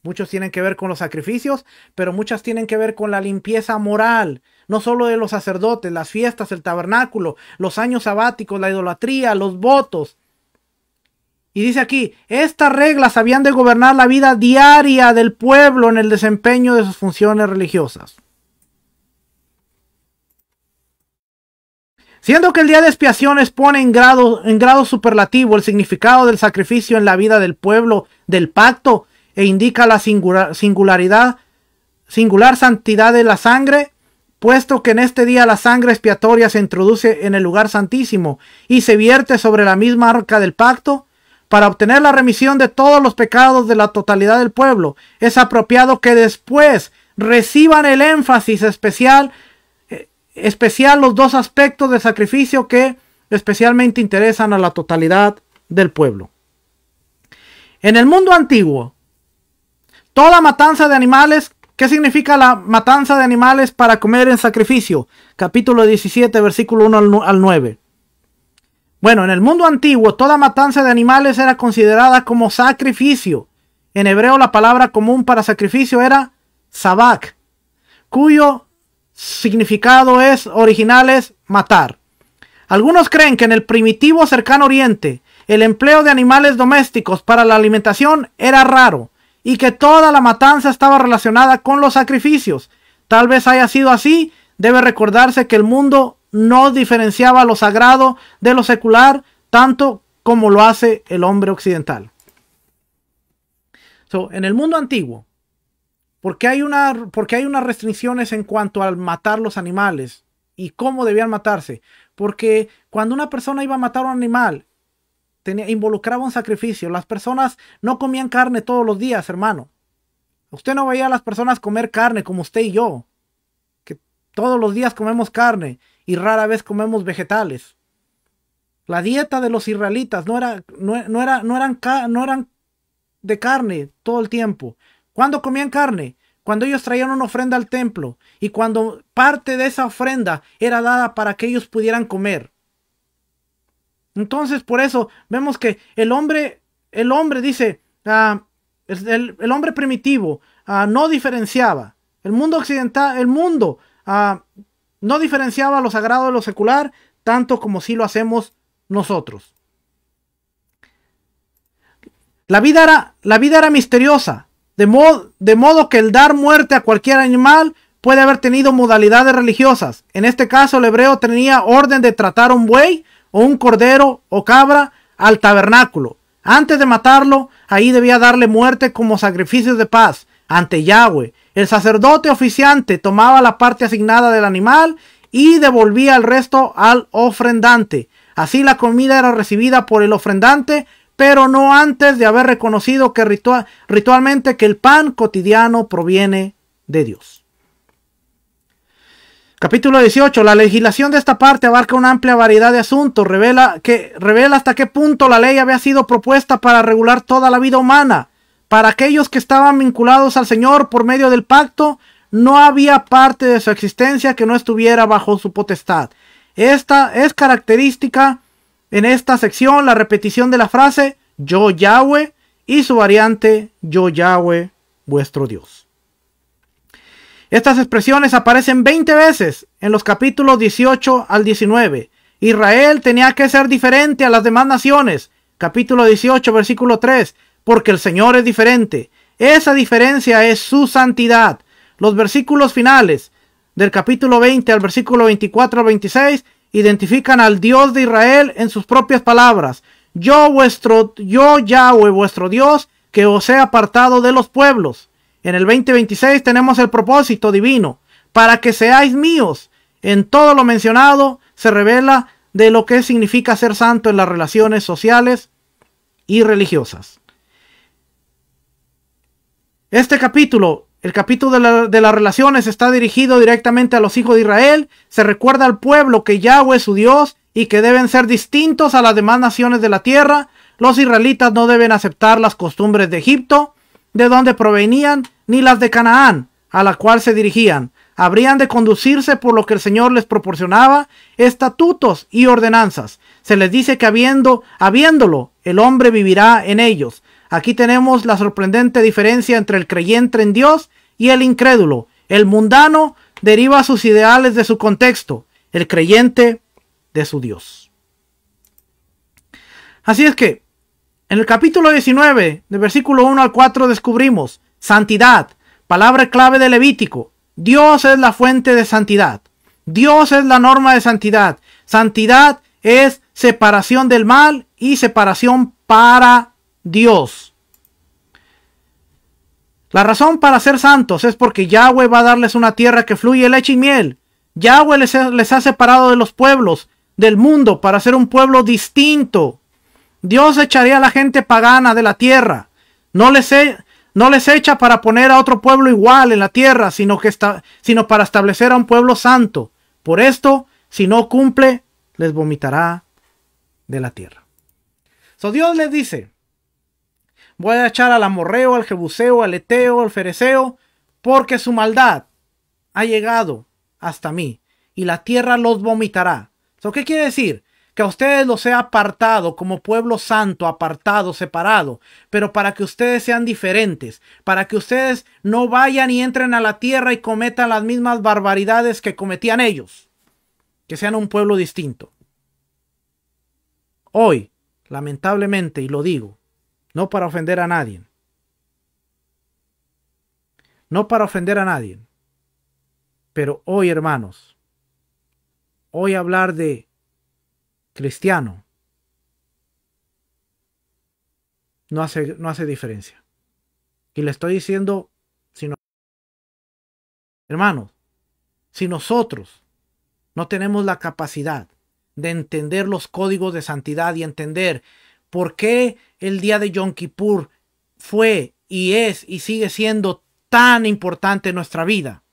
Muchos tienen que ver con los sacrificios, pero muchas tienen que ver con la limpieza moral, no solo de los sacerdotes, las fiestas, el tabernáculo, los años sabáticos, la idolatría, los votos. Y dice aquí, estas reglas habían de gobernar la vida diaria del pueblo en el desempeño de sus funciones religiosas. Siendo que el día de expiación expone en grado superlativo el significado del sacrificio en la vida del pueblo del pacto e indica la singular santidad de la sangre, puesto que en este día la sangre expiatoria se introduce en el lugar santísimo y se vierte sobre la misma arca del pacto, para obtener la remisión de todos los pecados de la totalidad del pueblo, es apropiado que después reciban el énfasis especial los dos aspectos del sacrificio que especialmente interesan a la totalidad del pueblo. En el mundo antiguo, toda matanza de animales, ¿qué significa la matanza de animales para comer en sacrificio? Capítulo 17, versículo 1 al 9. Bueno, en el mundo antiguo, toda matanza de animales era considerada como sacrificio. En hebreo, la palabra común para sacrificio era sabak, cuyo significado original es matar. Algunos creen que en el primitivo cercano oriente, el empleo de animales domésticos para la alimentación era raro y que toda la matanza estaba relacionada con los sacrificios. Tal vez haya sido así. Debe recordarse que el mundo no diferenciaba lo sagrado de lo secular tanto como lo hace el hombre occidental. En el mundo antiguo, ¿por qué hay unas restricciones en cuanto al matar los animales y cómo debían matarse? Porque cuando una persona iba a matar a un animal, involucraba un sacrificio. Las personas no comían carne todos los días, hermano. Usted no veía a las personas comer carne como usted y yo, que todos los días comemos carne y rara vez comemos vegetales. La dieta de los israelitas no eran de carne todo el tiempo. ¿Cuándo comían carne? Cuando ellos traían una ofrenda al templo y cuando parte de esa ofrenda era dada para que ellos pudieran comer. Entonces, por eso vemos que el hombre dice, el hombre primitivo no diferenciaba. El mundo occidental, no diferenciaba lo sagrado de lo secular, tanto como si lo hacemos nosotros. La vida era misteriosa, de modo que el dar muerte a cualquier animal puede haber tenido modalidades religiosas. En este caso, el hebreo tenía orden de tratar un buey o un cordero o cabra al tabernáculo. Antes de matarlo, ahí debía darle muerte como sacrificios de paz ante Yahweh. El sacerdote oficiante tomaba la parte asignada del animal y devolvía el resto al ofrendante. Así la comida era recibida por el ofrendante, pero no antes de haber reconocido que ritualmente que el pan cotidiano proviene de Dios. Capítulo 18. La legislación de esta parte abarca una amplia variedad de asuntos. Revela hasta qué punto la ley había sido propuesta para regular toda la vida humana. Para aquellos que estaban vinculados al Señor por medio del pacto, no había parte de su existencia que no estuviera bajo su potestad. Esta es característica en esta sección la repetición de la frase Yo Yahweh y su variante Yo Yahweh, vuestro Dios. Estas expresiones aparecen 20 veces en los capítulos 18 al 19. Israel tenía que ser diferente a las demás naciones. Capítulo 18, versículo 3. Porque el Señor es diferente. Esa diferencia es su santidad. Los versículos finales del capítulo 20 al versículo 24 al 26 identifican al Dios de Israel en sus propias palabras. Yo Yahweh, vuestro Dios, que os he apartado de los pueblos. En el 20:26 tenemos el propósito divino, para que seáis míos. En todo lo mencionado se revela de lo que significa ser santo en las relaciones sociales y religiosas. Este capítulo, el capítulo de las relaciones, está dirigido directamente a los hijos de Israel. Se recuerda al pueblo que Yahweh es su Dios y que deben ser distintos a las demás naciones de la tierra. Los israelitas no deben aceptar las costumbres de Egipto, de donde provenían, ni las de Canaán, a la cual se dirigían. Habrían de conducirse por lo que el Señor les proporcionaba, estatutos y ordenanzas. Se les dice que habiéndolo, el hombre vivirá en ellos. Aquí tenemos la sorprendente diferencia entre el creyente en Dios y el incrédulo. El mundano deriva sus ideales de su contexto, el creyente de su Dios. Así es que, en el capítulo 19, de versículo 1 al 4, descubrimos santidad, palabra clave de Levítico. Dios es la fuente de santidad. Dios es la norma de santidad. Santidad es separación del mal y separación para Dios. La razón para ser santos es porque Yahweh va a darles una tierra que fluye leche y miel. Yahweh les ha separado de los pueblos del mundo para ser un pueblo distinto. Dios echaría a la gente pagana de la tierra. No les echa para poner a otro pueblo igual en la tierra, sino para establecer a un pueblo santo. Por esto, si no cumple, les vomitará de la tierra. Dios les dice, voy a echar al amorreo, al jebuseo, al eteo, al fereceo, porque su maldad ha llegado hasta mí y la tierra los vomitará. ¿Qué quiere decir? Que a ustedes los he apartado como pueblo santo, apartado, separado, pero para que ustedes sean diferentes, para que ustedes no vayan y entren a la tierra y cometan las mismas barbaridades que cometían ellos, que sean un pueblo distinto. Hoy, lamentablemente, y lo digo, no para ofender a nadie, pero hoy, hermanos, hoy hablar de cristiano no hace diferencia. Y le estoy diciendo, hermanos, si nosotros no tenemos la capacidad de entender los códigos de santidad y entender por qué el día de Yom Kippur fue y es y sigue siendo tan importante en nuestra vida,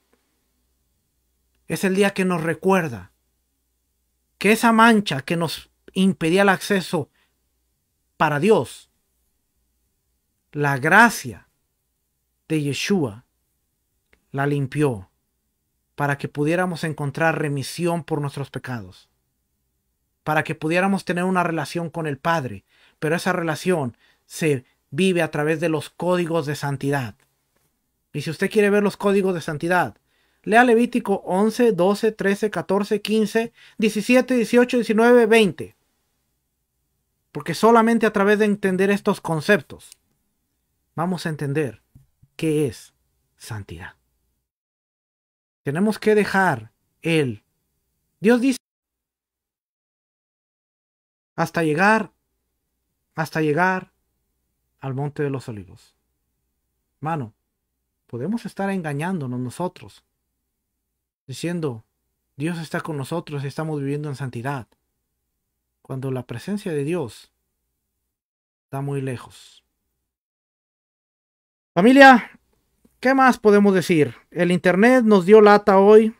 es el día que nos recuerda que esa mancha que nos impedía el acceso para Dios. La gracia de Yeshua la limpió para que pudiéramos encontrar remisión por nuestros pecados, para que pudiéramos tener una relación con el Padre, pero esa relación se vive a través de los códigos de santidad. Y si usted quiere ver los códigos de santidad, lea Levítico 11, 12, 13, 14, 15, 17, 18, 19, 20. Porque solamente a través de entender estos conceptos vamos a entender qué es santidad. Tenemos que dejar Dios dice, hasta llegar al monte de los olivos. Mano, podemos estar engañándonos nosotros, diciendo, Dios está con nosotros y estamos viviendo en santidad, cuando la presencia de Dios está muy lejos. Familia, ¿qué más podemos decir? El internet nos dio lata hoy.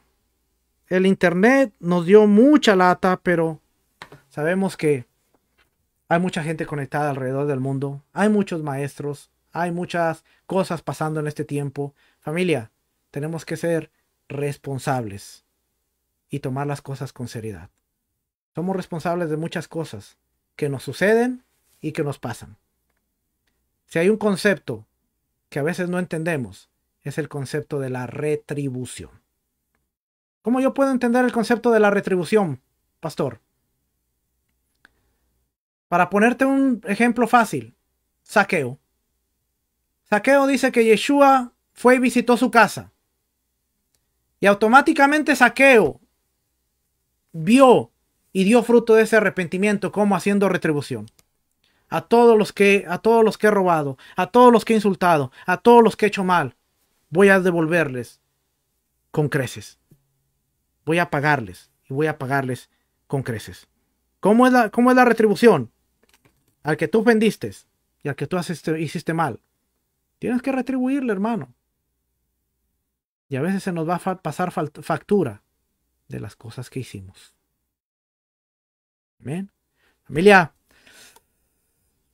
El internet nos dio mucha lata, pero sabemos que hay mucha gente conectada alrededor del mundo. Hay muchos maestros. Hay muchas cosas pasando en este tiempo. Familia, tenemos que ser responsables y tomar las cosas con seriedad. Somos responsables de muchas cosas que nos suceden y que nos pasan. Si hay un concepto que a veces no entendemos, es el concepto de la retribución. ¿Cómo yo puedo entender el concepto de la retribución, pastor? Para ponerte un ejemplo fácil, Zaqueo. Zaqueo dice que Yeshua fue y visitó su casa. Y automáticamente Zaqueo vio y dio fruto de ese arrepentimiento como haciendo retribución. A todos los que he robado, a todos los que he insultado, a todos los que he hecho mal, voy a devolverles con creces. Voy a pagarles y voy a pagarles con creces. ¿Cómo es la retribución? Al que tú ofendiste y al que tú hiciste mal, tienes que retribuirle, hermano. Y a veces se nos va a pasar factura de las cosas que hicimos. Amén. Familia,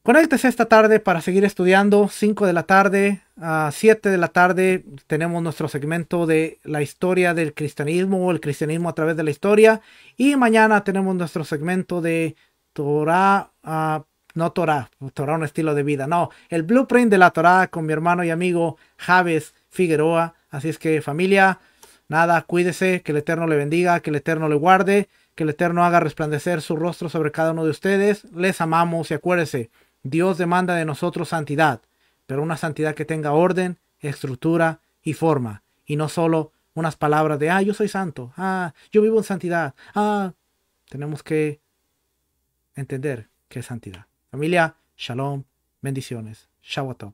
conéctese esta tarde para seguir estudiando. 5 de la tarde a 7 de la tarde tenemos nuestro segmento de la historia del cristianismo o el cristianismo a través de la historia. Y mañana tenemos nuestro segmento de Torah, no Torah, Torah un estilo de vida. No, el blueprint de la Torah con mi hermano y amigo Javes Figueroa. Así es que familia, nada, cuídese, que el Eterno le bendiga, que el Eterno le guarde, que el Eterno haga resplandecer su rostro sobre cada uno de ustedes. Les amamos y acuérdese, Dios demanda de nosotros santidad, pero una santidad que tenga orden, estructura y forma, y no solo unas palabras de, yo soy santo, yo vivo en santidad, tenemos que entender qué es santidad. Familia, shalom, bendiciones, Shabbat.